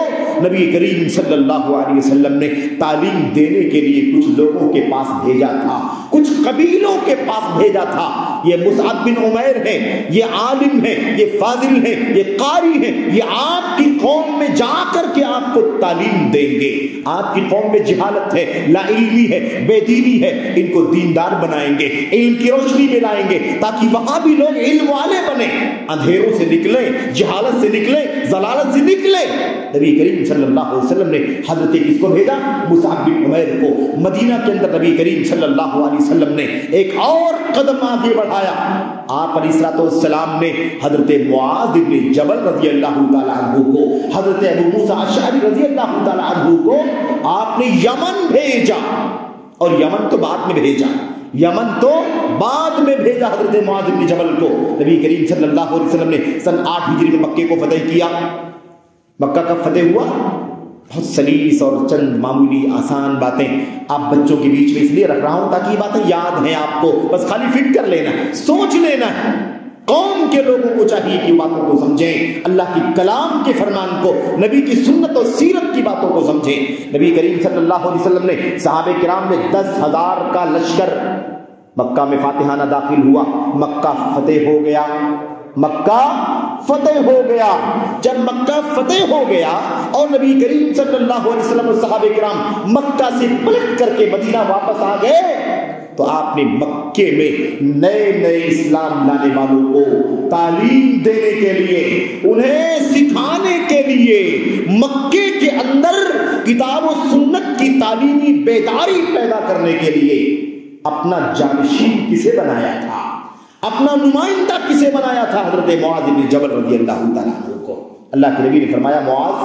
نبی کریم صلی اللہ علیہ وسلم نے تعلیم دینے کے لیے کچھ لوگوں کے پاس بھیجا تھا، کچھ قبیلوں کے پاس بھیجا تھا۔ یہ مصعب بن عمیر ہے، یہ عالم ہے، یہ فاضل ہے، یہ قاری ہے، یہ آپ کی قوم میں جا کر کے آپ کو تعلیم دیں گے۔ آپ کی قوم میں جہالت ہے، لا علمی ہے، بے دینی ہے، ان کو دیندار بنائیں گے، علم کی روشنی میں لائیں گے تاکہ وہاں بھی لوگ علم والے بنیں، اندھیروں سے نکلیں، جہالت سے نکلیں، ضلالت سے نکلیں۔ نبی کریم صلی اللہ علیہ وسلم نے حضرت کس کو بھیجا؟ مصعب بن عمیر کو۔ مدینہ کے اندر نبی کریم صلی اللہ علیہ وسلم نے ایک اور قدم آگے بڑھایا۔ آپ علیہ الصلوۃ والسلام نے حضرت معاذ بن جبل رضی اللہ تعالیٰ عنہ کو، حضرت ابو موسیٰ اشعری رضی اللہ تعالیٰ عنہ کو آپ نے یمن بھیجا، اور یمن تو بعد میں بھیجا، حضرت معاذ بن جبل کو۔ نبی کریم صلی اللہ علیہ وسلم نے سن 8 ہجری میں مکے کو فتح کیا۔ مکہ کب فتح ہوا؟ بہت سلیس اور چند معمولی آسان باتیں آپ بچوں کے بیچ میں اس لیے رکھ رہا ہوں تاکہ یہ باتیں یاد ہیں آپ کو، بس خالی فٹ کر لینا ہے، سوچ لینا ہے۔ قوم کے لوگوں کو چاہیے کہ باتوں کو سمجھیں، اللہ کی کلام کے فرمان کو، نبی کی سنت اور سیرت کی باتوں کو سمجھیں۔ نبی کریم صلی اللہ علیہ وسلم نے، صحابہ کرام نے 10,000 کا لشکر مکہ میں فاتحانہ داخل ہوا، مکہ فتح ہو گیا۔ جب مکہ فتح ہو گیا اور نبی کریم صلی اللہ علیہ وسلم اور صحابہ کرام مکہ سے پلٹ کر کے مدینہ واپس آ گئے تو آپ نے مکے میں نئے اسلام لانے والوں کو تعلیم دینے کے لیے، انہیں سکھانے کے لیے، مکے کے اندر کتاب و سنت کی تعلیمی بیداری پیدا کرنے کے لیے اپنا جانشین کسے بنایا تھا، اپنا نمائندہ کسے بنایا تھا؟ حضرت معاذ بن جبل رضی اللہ تعالیٰ عنہ کو۔ اللہ کے نبی نے فرمایا معاذ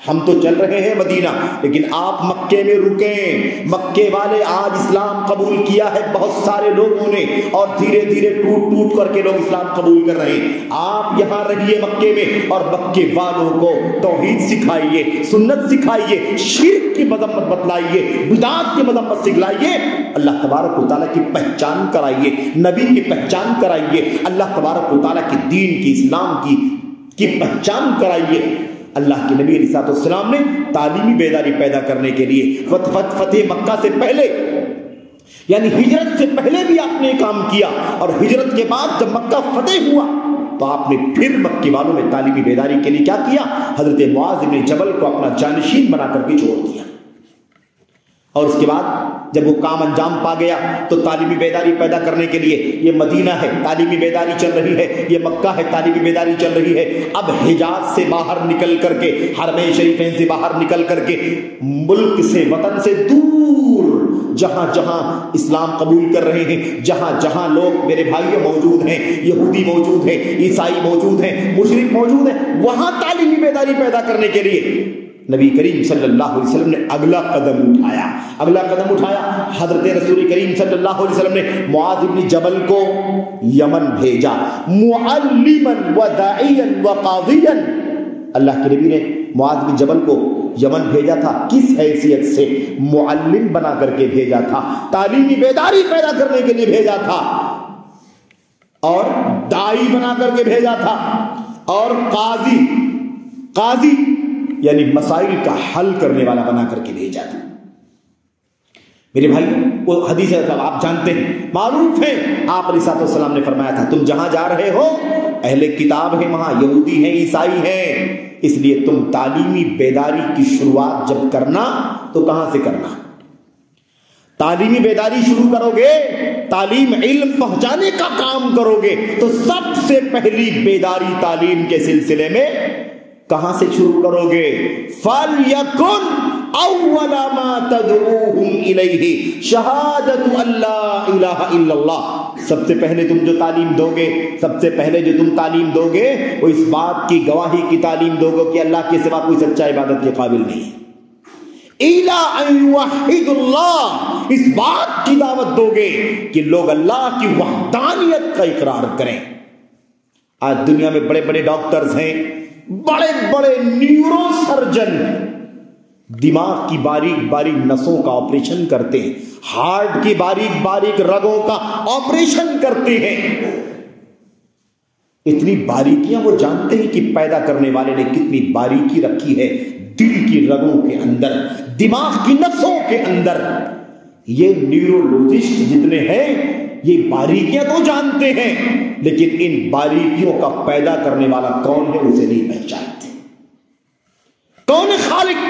ہم تو چل رہے ہیں مدینہ، لیکن آپ مکے میں رکیں۔ مکے والے آج اسلام قبول کیا ہے بہت سارے لوگوں نے، اور دھیرے دھیرے ٹوٹ ٹوٹ کر کے لوگ اسلام قبول کر رہے ہیں۔ آپ یہاں رہیے مکے میں، اور مکے والوں کو توحید سکھائیے، سنت سکھائیے، شرک کی مذمت بتلائیے، بدعات کی مذمت سکھلائیے، اللہ تبارک و تعالیٰ کی پہچان کرائیے، نبی کی پہچان کرائیے، اللہ تبارک و تعالیٰ کے دین کی، اسلام کی پہچان کرائیے۔ اللہ کے نبی علیہ السلام نے تعلیمی بیداری پیدا کرنے کے لیے فتح مکہ سے پہلے، یعنی ہجرت سے پہلے بھی آپ نے کام کیا، اور ہجرت کے بعد جب مکہ فتح ہوا تو آپ نے پھر مکے والوں میں تعلیمی بیداری کے لیے کیا کیا؟ حضرت معاذ بن جبل کو اپنا جانشین بنا کر کے چھوڑ دیا، اور اس کے بعد جب وہ کام انجام پا گیا تو تعلیمی بیداری پیدا کرنے کے لیے، یہ مدینہ ہے تعلیمی بیداری چل رہی ہے، یہ مکہ ہے تعلیمی بیداری چل رہی ہے، اب حجاز سے باہر نکل کر کے، حرمین شریفین سے باہر نکل کر کے، ملک سے، وطن سے دور جہاں جہاں اسلام قبول کر رہے ہیں، جہاں جہاں لوگ میرے بھائیوں موجود ہیں، یہودی موجود ہیں، عیسائی موجود ہیں، مشرک موجود ہیں، وہاں تعلیمی بیداری پیدا کرنے کے لیے نبی کریم صلی اللہ علیہ وسلم نے اگلا قدم اٹھایا۔ حضرت رسول کریم صلی اللہ علیہ وسلم نے معاذ بن جبل کو یمن بھیجا، معلما وداعیا وقاضیا۔ اللہ کے نبی نے معاذ بن جبل کو یمن بھیجا تھا، کس حیثیت سے؟ معلم بنا کر کے بھیجا تھا، تعلیمی بیداری پیدا کرنے کے لیے بھیجا تھا، اور داعی بنا کر کے بھیجا تھا، اور قاضی یعنی مسائل کا حل کرنے والا بنا کر کے بھیجا تھا۔ میرے بھائی، وہ حدیث آپ جانتے ہیں، معروف ہے، آپ علیہ السلام نے فرمایا تھا تم جہاں جا رہے ہو اہل کتاب ہیں، وہاں یہودی ہیں، عیسائی ہیں، اس لیے تم تعلیمی بیداری کی شروعات جب کرنا تو کہاں سے کرنا؟ تعلیمی بیداری شروع کرو گے، تعلیم علم پہنچانے کا کام کرو گے تو سب سے پہلی بیداری تعلیم کے سلسلے میں کہاں سے شروع کرو گے؟ فَلْيَكُنْ أَوَّلَ مَا تَدْعُوهُمْ إِلَيْهِ شَهَادَةُ أَن لَا إِلَهَ إِلَّا اللَّهُ۔ سب سے پہلے تم جو تعلیم دو گے، سب سے پہلے جو تم تعلیم دو گے، وہ اس بات کی گواہی کی تعلیم دو گے کہ اللہ کے سوا کوئی سچا عبادت کے قابل نہیں ہے۔ إِلَىٰ أَن يُوَحِّدُوا اللَّهَ، اس بات کی دعوت دو گے کہ لوگ اللہ کی وحدانیت کا اقرار کریں۔ آج دنیا میں بڑے بڑے ڈاکٹرز ہیں، بڑے بڑے نیورو سرجن، دماغ کی باریک باریک نسوں کا آپریشن کرتے ہیں، ہارٹ کی باریک باریک رگوں کا آپریشن کرتے ہیں۔ اتنی باریکیاں وہ جانتے ہیں کہ پیدا کرنے والے نے کتنی باریکی رکھی ہے دل کی رگوں کے اندر، دماغ کی نسوں کے اندر۔ یہ نیورولوجسٹ جتنے ہیں یہ باریکیاں تو جانتے ہیں، لیکن ان باریکیوں کا پیدا کرنے والا کون ہے اسے نہیں پہچانتے۔ کون ہے خالق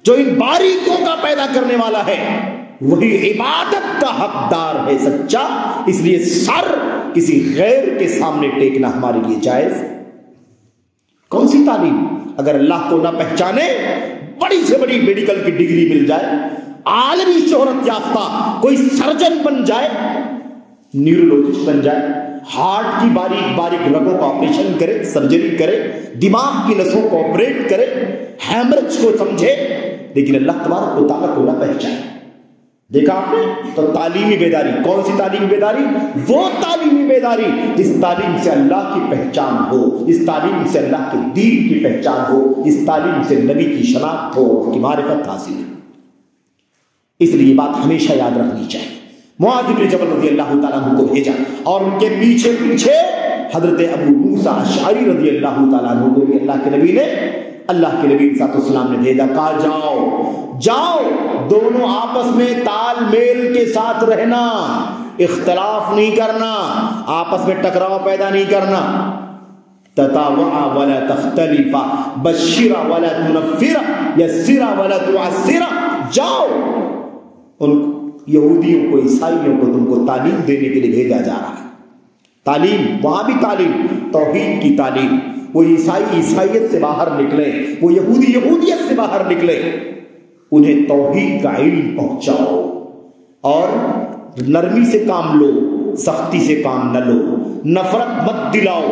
جو ان باریکیوں کا پیدا کرنے والا ہے؟ وہی عبادت کا حقدار ہے سچا، اس لیے سر کسی غیر کے سامنے ٹیکنا ہمارے لیے جائز۔ کون سی تعلیم؟ اگر اللہ کو نہ پہچانے، بڑی سے بڑی میڈیکل کی ڈگری مل جائے، عالمی شہرت یافتہ کوئی سرجن بن جائے، نیورولوجسٹ بن جائے، ہارٹ کی باریک باریک رگوں کا آپریشن کرے، سرجری کرے، دماغ کی نسوں کو آپریٹ کرے، ہیمرج کو سمجھے، لیکن اللہ تبارک و تعالیٰ کو نہ پہچانے۔ دیکھا آپ نے؟ تو تعلیمی بیداری، کون سی تعلیمی بیداری؟ وہ تعلیمی بیداری جس تعلیم سے اللہ کی پہچان ہو، جس تعلیم سے اللہ کے دین کی پہچان ہو، جس تعلیم سے نبی کی شناخت ہو، اس کی معرفت حاصل ہو۔ اس لیے یہ بات ہمیشہ یاد رکھنی چاہیے۔ معاذ بن جبل رضی اللہ تعالیٰ عنہ کو بھیجا، اور ان کے پیچھے پیچھے حضرت ابو موسیٰ اشعری رضی اللہ تعالیٰ عنہ کو بھی اللہ کے نبی نے صلی اللہ علیہ وسلم نے بھیجا، کہا جاؤ دونوں آپس میں تال میل کے ساتھ رہنا، اختلاف نہیں کرنا، آپس میں ٹکراؤ پیدا نہیں کرنا۔ تتابعا ولا تختلفا، بشرا ولا تنفرا، یسرا ولا تعسرا۔ جاؤ، ان یہودیوں کو، عیسائیوں کو تم کو تعلیم دینے کے لیے بھیجا جا رہا ہے۔ تعلیم، وہاں بھی تعلیم، توحید کی تعلیم۔ وہ عیسائی عیسائیت سے باہر نکلے، وہ یہودی یہودیت سے باہر نکلے، انہیں توحید کا علم پہنچاؤ، اور نرمی سے کام لو، سختی سے کام نہ لو، نفرت مت دلاؤ،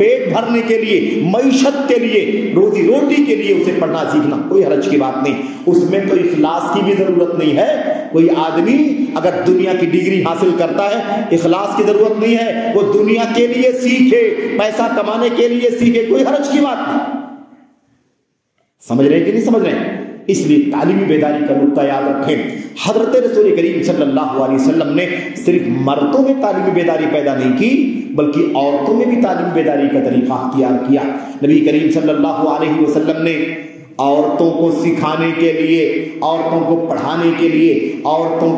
پیٹ بھرنے کے لیے، معیشت کے لیے، روزی روٹی کے لیے اسے پڑھنا سیکھنا کوئی حرج کی بات نہیں، اس میں تو اخلاص کی بھی ضرورت نہیں ہے۔ کوئی آدمی اگر دنیا کی ڈگری حاصل کرتا ہے، اخلاص کی ضرورت نہیں ہے، وہ دنیا کے لیے سیکھے، پیسہ کمانے کے لیے سیکھے، کوئی حرج کی بات نہیں۔ سمجھ رہے کہ نہیں سمجھ رہے؟ اس لیے تعلیمی بیداری کا نقطہ یاد رکھیں۔ حضرت رسول کریم صلی اللہ علیہ وسلم نے صرف مردوں میں تعلیمی بیداری پیدا نہیں کی، بلکہ عورتوں میں بھی تعلیمی بیداری کا طریقہ اختیار کیا۔ نبی کریم صلی اللہ علیہ وسلم نے عورتوں کو سکھانے کے لیے، عورتوں کو پڑھانے کے لیے، عورتوں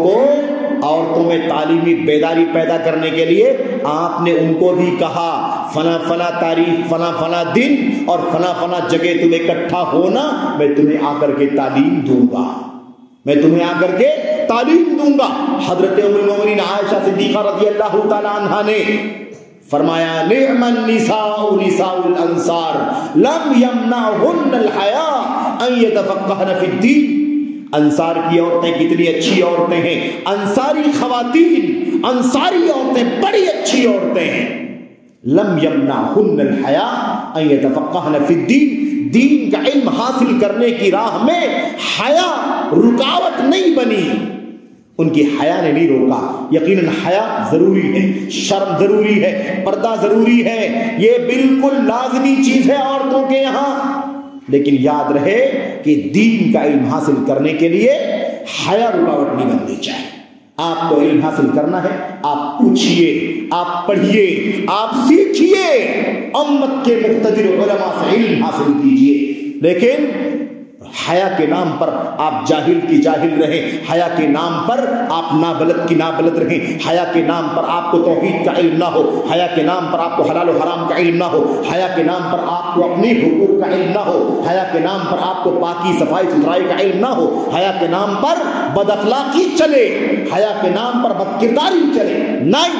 میں تعلیمی بیداری پیدا کرنے کے لیے آپ نے ان کو بھی کہا فلاں فلاں تاریخ، فلاں فلاں دن اور فلاں فلاں جگہ تم اکٹھا ہونا، میں تمہیں آ کر کے تعلیم دوں گا، میں تمہیں آ کر کے تعلیم دوں گا۔ حضرت ام المؤمنین عائشہ صدیقہ رضی اللہ تعالی عنہا نے فرمایا نعم النساء نساء الانصار لم یمنعهن الحیاء ان یتفقهن فی الدین۔ انصار کی عورتیں کتنی اچھی عورتیں ہیں، انصاری خواتین، انصاری عورتیں بڑی اچھی عورتیں ہیں۔ لم یمنعهن الحیاء ان یتفقهن فی الدین، دین کا علم حاصل کرنے کی راہ میں حیا رکاوٹ نہیں بنی، ان کی حیا نے نہیں روکا۔ یقیناً حیا ضروری ہے، شرم ضروری ہے، پردہ ضروری ہے، یہ بالکل لازمی چیز ہے عورتوں کے یہاں، لیکن یاد رہے کہ دین کا علم حاصل کرنے کے لیے حیا رکاوٹ نہیں بننی چاہیے۔ آپ کو علم حاصل کرنا ہے، آپ پوچھئے، آپ پڑھیے، آپ سیکھیے، امت کے مقتدر علماء سے علم حاصل کیجئے، لیکن حیا کے نام پر آپ جاہل کی جاہل رہیں، حیا کے نام پر آپ نابلد کی نابلد رہیں، حیا کے نام پر آپ کو توحید کا علم نہ ہو، حیا کے نام پر آپ کو حلال و حرام کا علم نہ ہو، حیا کے نام پر آپ کو اپنے حقوق کا علم نہ ہو، حیا کے نام پر آپ کو پاکی صفائی ستھرائی کا علم نہ ہو، حیا کے نام پر بد اخلاقی چلے، حیا کے نام پر بد کرداری چلے، نہیں،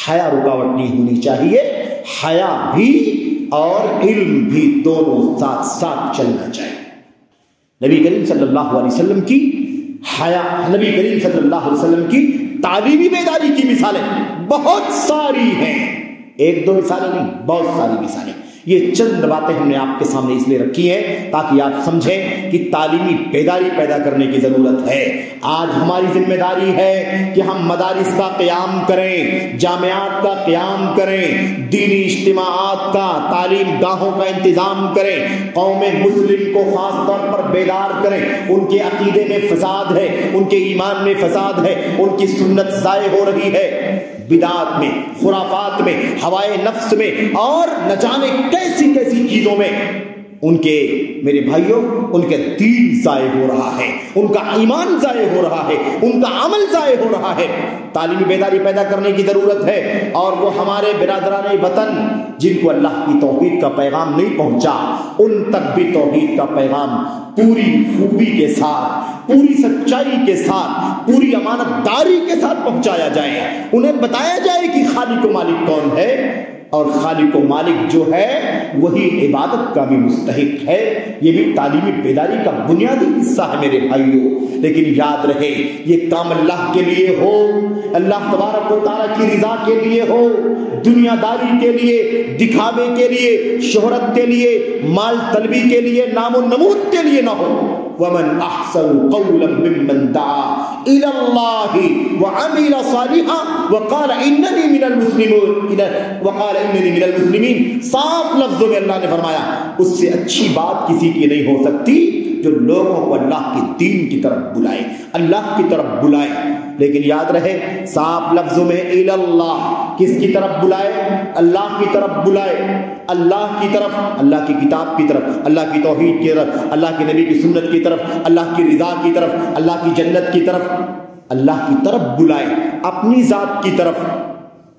حیا رکاوٹ نہیں ہونی چاہیے۔ حیا بھی اور علم بھی دونوں ساتھ ساتھ چلنا چاہیے۔ نبی کریم صلی اللہ علیہ وسلم کی حیا، نبی کریم صلی اللہ علیہ وسلم کی تعلیمی بیداری کی مثالیں بہت ساری ہیں، ایک دو مثالیں نہیں، بہت ساری مثالیں۔ یہ چند باتیں ہم نے آپ کے سامنے اس لیے رکھی ہیں تاکہ آپ سمجھیں کہ تعلیمی بیداری پیدا کرنے کی ضرورت ہے۔ آج ہماری ذمہ داری ہے کہ ہم مدارس کا قیام کریں، جامعات کا قیام کریں، دینی اجتماعات کا، تعلیم گاہوں کا انتظام کریں، قوم مسلم کو خاص طور پر بیدار کریں۔ ان کے عقیدے میں فساد ہے، ان کے ایمان میں فساد ہے، ان کی سنت ضائع ہو رہی ہے، بدعات میں، خرافات میں، ہوائے نفس میں اور نہ جانے کیسی کیسی چیزوں میں ان کے، میرے بھائیوں، ان کے دین ضائع ہو رہا ہے، ان کا ایمان ضائع ہو رہا ہے، ان کا عمل ضائع ہو رہا ہے۔ تعلیمی بیداری پیدا کرنے کی ضرورت ہے، اور وہ ہمارے برادران وطن جن کو اللہ کی توحید کا پیغام نہیں پہنچا، ان تک بھی توحید کا پیغام پوری خوبی کے ساتھ، پوری سچائی کے ساتھ، پوری امانت داری کے ساتھ پہنچایا جائے، انہیں بتایا جائے کہ خالق و مالک کون ہے، اور خالق و مالک جو ہے وہی عبادت کا بھی مستحق ہے۔ یہ بھی تعلیمی بیداری کا بنیادی حصہ ہے میرے بھائیوں۔ لیکن یاد رہے یہ کام اللہ کے لیے ہو، اللہ تبارک و تعالیٰ کی رضا کے لیے ہو، دنیا داری کے لیے، دکھاوے کے لیے، شہرت کے لیے، مال طلبی کے لیے، نام و نمود کے لیے نہ ہو۔ وَمَنْ أَحْسَنُ قَوْلًا مِّمَّنْ دَعَا إِلَى اللَّهِ وَعَمِلَ صَالِحًا وَقَالَ إِنَّنِي مِنَ الْمُسْلِمِينَ۔ صاف لفظوں میں اللہ نے فرمایا اس سے اچھی بات کسی کی نہیں ہو سکتی جو لوگوں کو اللہ کے دین کی طرف بلائے، اللہ کی طرف بلائے۔ لیکن یاد رہے صاف لفظوں میں الی اللہ، کس کی طرف بلائے؟ اللہ کی طرف بلائے، اللہ کی طرف، اللہ کی کتاب کی طرف، اللہ کی توحید کی طرف، اللہ کے نبی کی سنت کی طرف، اللہ کی رضا کی طرف، اللہ کی جنت کی طرف، اللہ کی طرف بلائے، اپنی ذات کی طرف،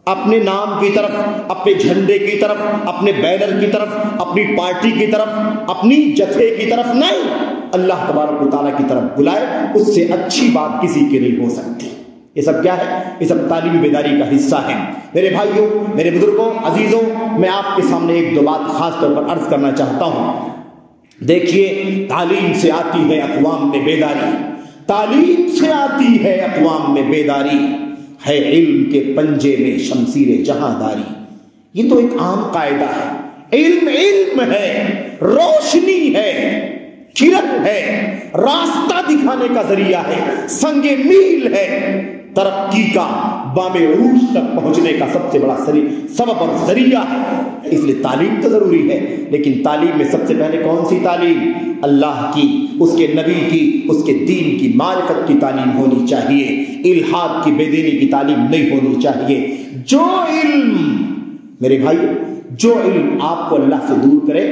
اپنے نام کی طرف، اپنے جھنڈے کی طرف، اپنے بینر کی طرف، اپنی پارٹی کی طرف، اپنی جتھے کی طرف نہیں، اللہ تبارک و تعالیٰ کی طرف بلائے، اس سے اچھی بات کسی کی نہیں ہو سکتی۔ یہ سب کیا ہے؟ یہ سب تعلیمی بیداری کا حصہ ہے۔ میرے بھائیوں، میرے بزرگوں، عزیزوں، میں آپ کے سامنے ایک دو بات خاص طور پر عرض کرنا چاہتا ہوں۔ دیکھیے، تعلیم سے آتی ہے اقوام میں بیداری، تعلیم سے آتی ہے اقوام میں بیداری، ہے علم کے پنجے میں شمشیر جہاں داری، یہ تو ایک عام قاعدہ ہے. علم علم ہے، روشنی ہے، کرن ہے، راستہ دکھانے کا ذریعہ ہے، سنگ میل ہے، ترقی کا بام عروج تک پہنچنے کا سب سے بڑا سبب اور ذریعہ ہے. اس لیے تعلیم تو ضروری ہے، لیکن تعلیم میں سب سے پہلے کون سی تعلیم؟ اللہ کی، اس کے نبی کی، اس کے دین کی، معرفت کی تعلیم ہونی چاہیے. الحاد کی بے دینی کی تعلیم نہیں ہونی چاہیے. جو علم میرے بھائی، جو علم آپ کو اللہ سے دور کرے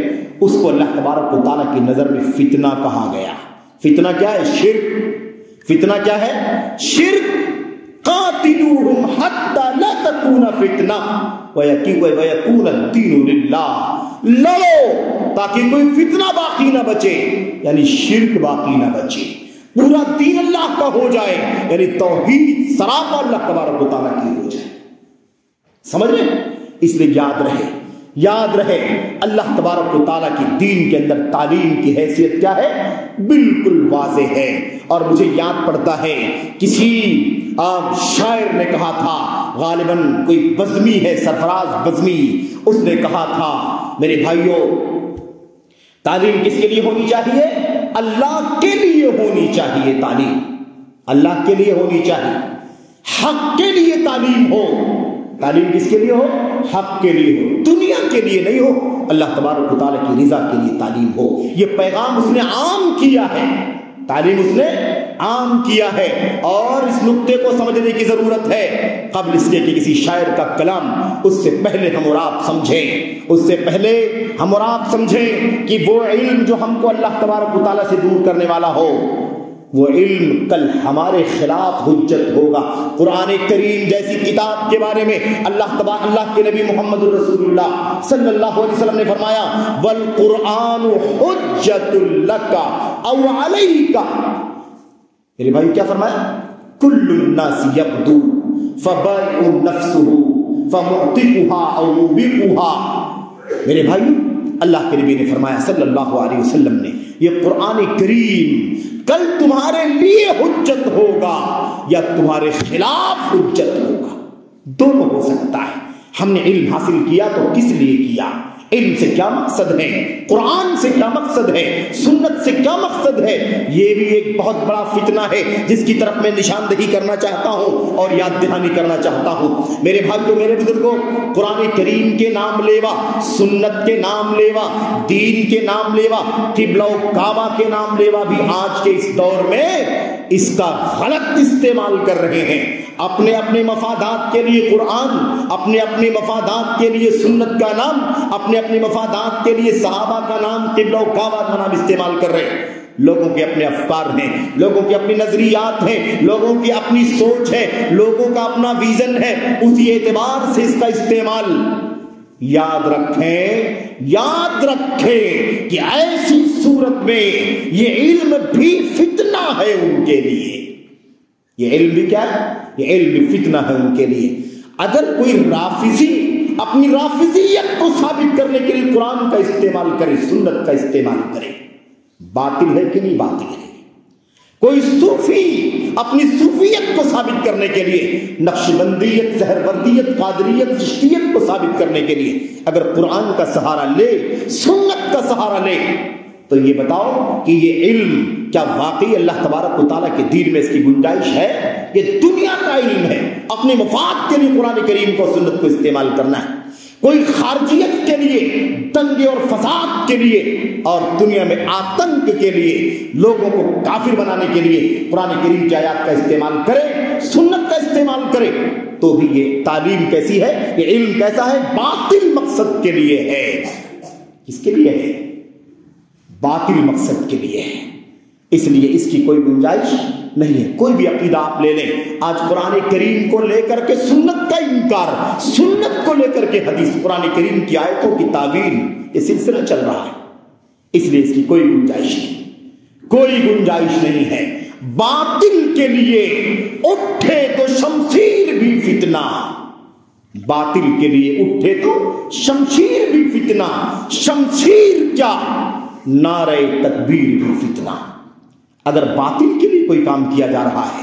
اس کو اللہ تبارک و تعالیٰ کی نظر میں فتنہ کہا گیا. فتنہ کیا ہے؟ شرک. فتنہ کیا ہے؟ شرک. قاتلوہم حتی لا تکون فتنہ ویکون الدین للہ. لڑو تاکہ کوئی فتنہ باقی نہ بچے، یعنی شرک باقی نہ بچے، پورا دین اللہ کا ہو جائے، یعنی توحید سراپا اللہ تبارک و تعالیٰ کی ہو جائے. سمجھ رہے؟ اس لیے یاد رہے اللہ تبارک و تعالیٰ کی دین کے اندر تعلیم کی حیثیت کیا ہے؟ بالکل واضح ہے. اور مجھے یاد پڑتا ہے کسی شاعر نے کہا تھا، غالباً کوئی بزمی ہے، سرفراز بزمی، اس نے کہا تھا میرے بھائیوں تعلیم کس کے لیے ہونی چاہیے؟ اللہ کے لیے ہونی چاہیے. تعلیم اللہ کے لیے ہونی چاہیے، حق کے لیے تعلیم ہو. تعلیم کس کے لیے ہو؟ حق کے لیے ہو، دنیا کے لیے نہیں ہو، اللہ تبارک و تعالیٰ کی رضا کے لیے تعلیم ہو. یہ پیغام اس نے عام کیا ہے، تعلیم اس نے عام کیا ہے. اور اس نقطے کو سمجھنے کی ضرورت ہے قبل اس کے کہ کسی شاعر کا کلام اس سے پہلے ہم اور آپ سمجھیں کہ وہ علم جو ہم کو اللہ تبارک و تعالیٰ سے دور کرنے والا ہو، وہ علم کل ہمارے خلاف حجت ہوگا. قرآن کریم جیسی کتاب کے بارے میں اللہ کے نبی محمد رسول اللہ صلی اللہ علیہ وسلم نے فرمایا والقرآن حجت لک او علیک. میرے بھائی کیا فرمایا؟ کل الناس یبدو فبائع نفسه فمعتقها او موبقها. میرے بھائی اللہ کے نبی نے فرمایا صلی اللہ علیہ وسلم نے، یہ قرآن کریم کل تمہارے لیے حجت ہوگا یا تمہارے خلاف حجت ہوگا. دونوں ہو سکتا ہے. ہم نے علم حاصل کیا تو کس لیے کیا؟ علم سے کیا مقصد ہے؟ قرآن سے کیا مقصد ہے؟ سنت سے کیا مقصد ہے؟ یہ بھی ایک بہت بڑا فتنہ ہے جس کی طرف میں نشاندہی کرنا چاہتا ہوں اور یاد دہانی کرنا چاہتا ہوں. میرے بھائیوں، میرے بزرگوں، قرآن کریم کے نام لیوا، سنت کے نام لیوا، دین کے نام لیوا، قبلہ و کعبہ کے نام لیوا بھی آج کے اس دور میں اس کا غلط استعمال کر رہے ہیں. اپنے اپنے مفادات کے لیے قرآن، اپنے اپنے مفادات کے لیے سنت کا نام، اپنے اپنے مفادات کے لیے صحابہ کا نام، قبلہ و کعبہ کا نام استعمال کر رہے ہیں. لوگوں کے اپنے افکار ہیں، لوگوں کے اپنی نظریات ہیں، لوگوں کی اپنی سوچ ہے، لوگوں کا اپنا ویژن ہے. اسی اعتبار سے اس کا استعمال یاد رکھیں کہ ایسی صورت میں یہ علم بھی فتنہ ہے ان کے لیے. یہ علم بھی کیا ہے؟ یہ علم بھی فتنہ ہے ان کے لیے. اگر کوئی رافضی اپنی رافضیت کو ثابت کرنے کے لیے قرآن کا استعمال کرے، سنت کا استعمال کرے، باطل ہے کہ نہیں باطل ہے؟ کوئی صوفی اپنی صوفیت کو ثابت کرنے کے لیے، نقشبندیت، سہروردیت، قادریت، چشتیت کو ثابت کرنے کے لیے اگر قرآن کا سہارا لے، سنت کا سہارا لے، تو یہ بتاؤ کہ یہ علم کیا واقعی اللہ تبارک و تعالیٰ کے دین میں اس کی گنجائش ہے؟ یہ دنیا کا علم ہے. اپنے مفاد کے لیے قرآن کریم کو، سنت کو استعمال کرنا ہے. کوئی خارجیت کے لیے، دنگے اور فساد کے لیے اور دنیا میں آتنک کے لیے، لوگوں کو کافر بنانے کے لیے قرآن کریم کی آیات کا استعمال کرے، سنت کا استعمال کرے، تو بھی یہ تعلیم کیسی ہے؟ یہ علم کیسا ہے؟ باطل مقصد کے لیے ہے. کس کے لیے ہے؟ باطل مقصد کے لیے ہے. اس لیے اس کی کوئی گنجائش نہیں ہے. کوئی بھی عقیدہ آپ لے لیں، آج قرآن کریم کو لے کر کے سنت کا انکار، سنت کو لے کر کے حدیث، قرآن کریم کی آیتوں کی تعویل، یہ سلسلہ چل رہا ہے. اس لیے اس کی کوئی گنجائش نہیں ہے. باطل کے لیے اٹھے تو شمشیر بھی فتنہ، باطل کے لیے اٹھے تو شمشیر بھی فتنہ. شمشیر کیا؟ نعرہ تکبیر بھی فتنہ. اگر باطل کے لیے کوئی کام کیا جا رہا ہے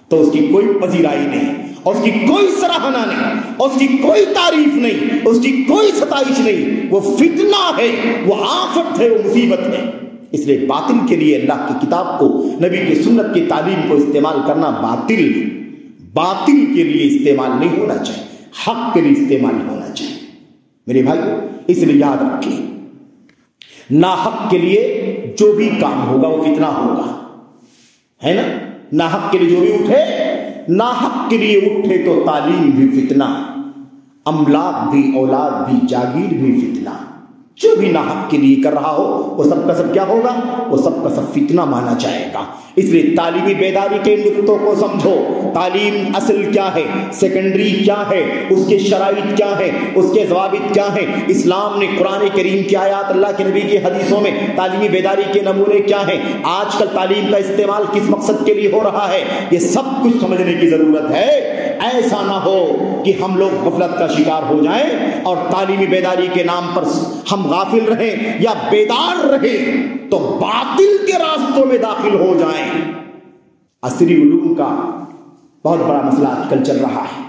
تو اس کی کوئی پذیرائی نہیں، اور اس کی کوئی سراہنا نہیں، اور اس کی کوئی تعریف نہیں، اس کی کوئی ستائش نہیں، وہ فتنہ ہے، وہ آفت ہے، وہ مصیبت ہے۔ اس لیے باطل کے لیے اللہ کی کتاب کو، نبی کی سنت کی تعلیم کو استعمال کرنا باطل کے لیے استعمال نہیں ہونا چاہیے، حق کے لیے استعمال ہونا چاہیے۔ میرے بھائی اس لیے یاد رکھیں، ناحق کے لیے جو بھی کام ہوگا وہ فتنہ ہوگا، ہے نا؟ ناحق کے لیے جو بھی اٹھے، ناحق کے لیے اٹھے تو تعلیم بھی فتنہ، املاک بھی، اولاد بھی، جاگیر بھی فتنہ۔ جو بھی ناحق کے لیے کر رہا ہو وہ سب کا سب کیا ہوگا؟ وہ سب کا سب فتنہ مانا جائے گا۔ اس لیے تعلیمی بیداری کے نقطوں کو سمجھو، تعلیم اصل کیا ہے، سیکنڈری کیا ہے، اس کے شرائط کیا ہے، اس کے ضوابط کیا ہیں، اسلام نے قرآن کریم کی آیات، اللہ کے نبی کی حدیثوں میں تعلیمی بیداری کے نمونے کیا ہیں، آج کل تعلیم کا استعمال کس مقصد کے لیے ہو رہا ہے، یہ سب کچھ سمجھنے کی ضرورت ہے۔ ایسا نہ ہو کہ ہم لوگ غفلت کا شکار ہو جائیں اور تعلیمی بیداری کے نام پر ہم غافل رہیں یا بیدار رہیں تو باطل کے راستوں میں داخل ہو جائیں۔ عصری علوم کا بہت بڑا مسئلہ آج کل چل رہا ہے۔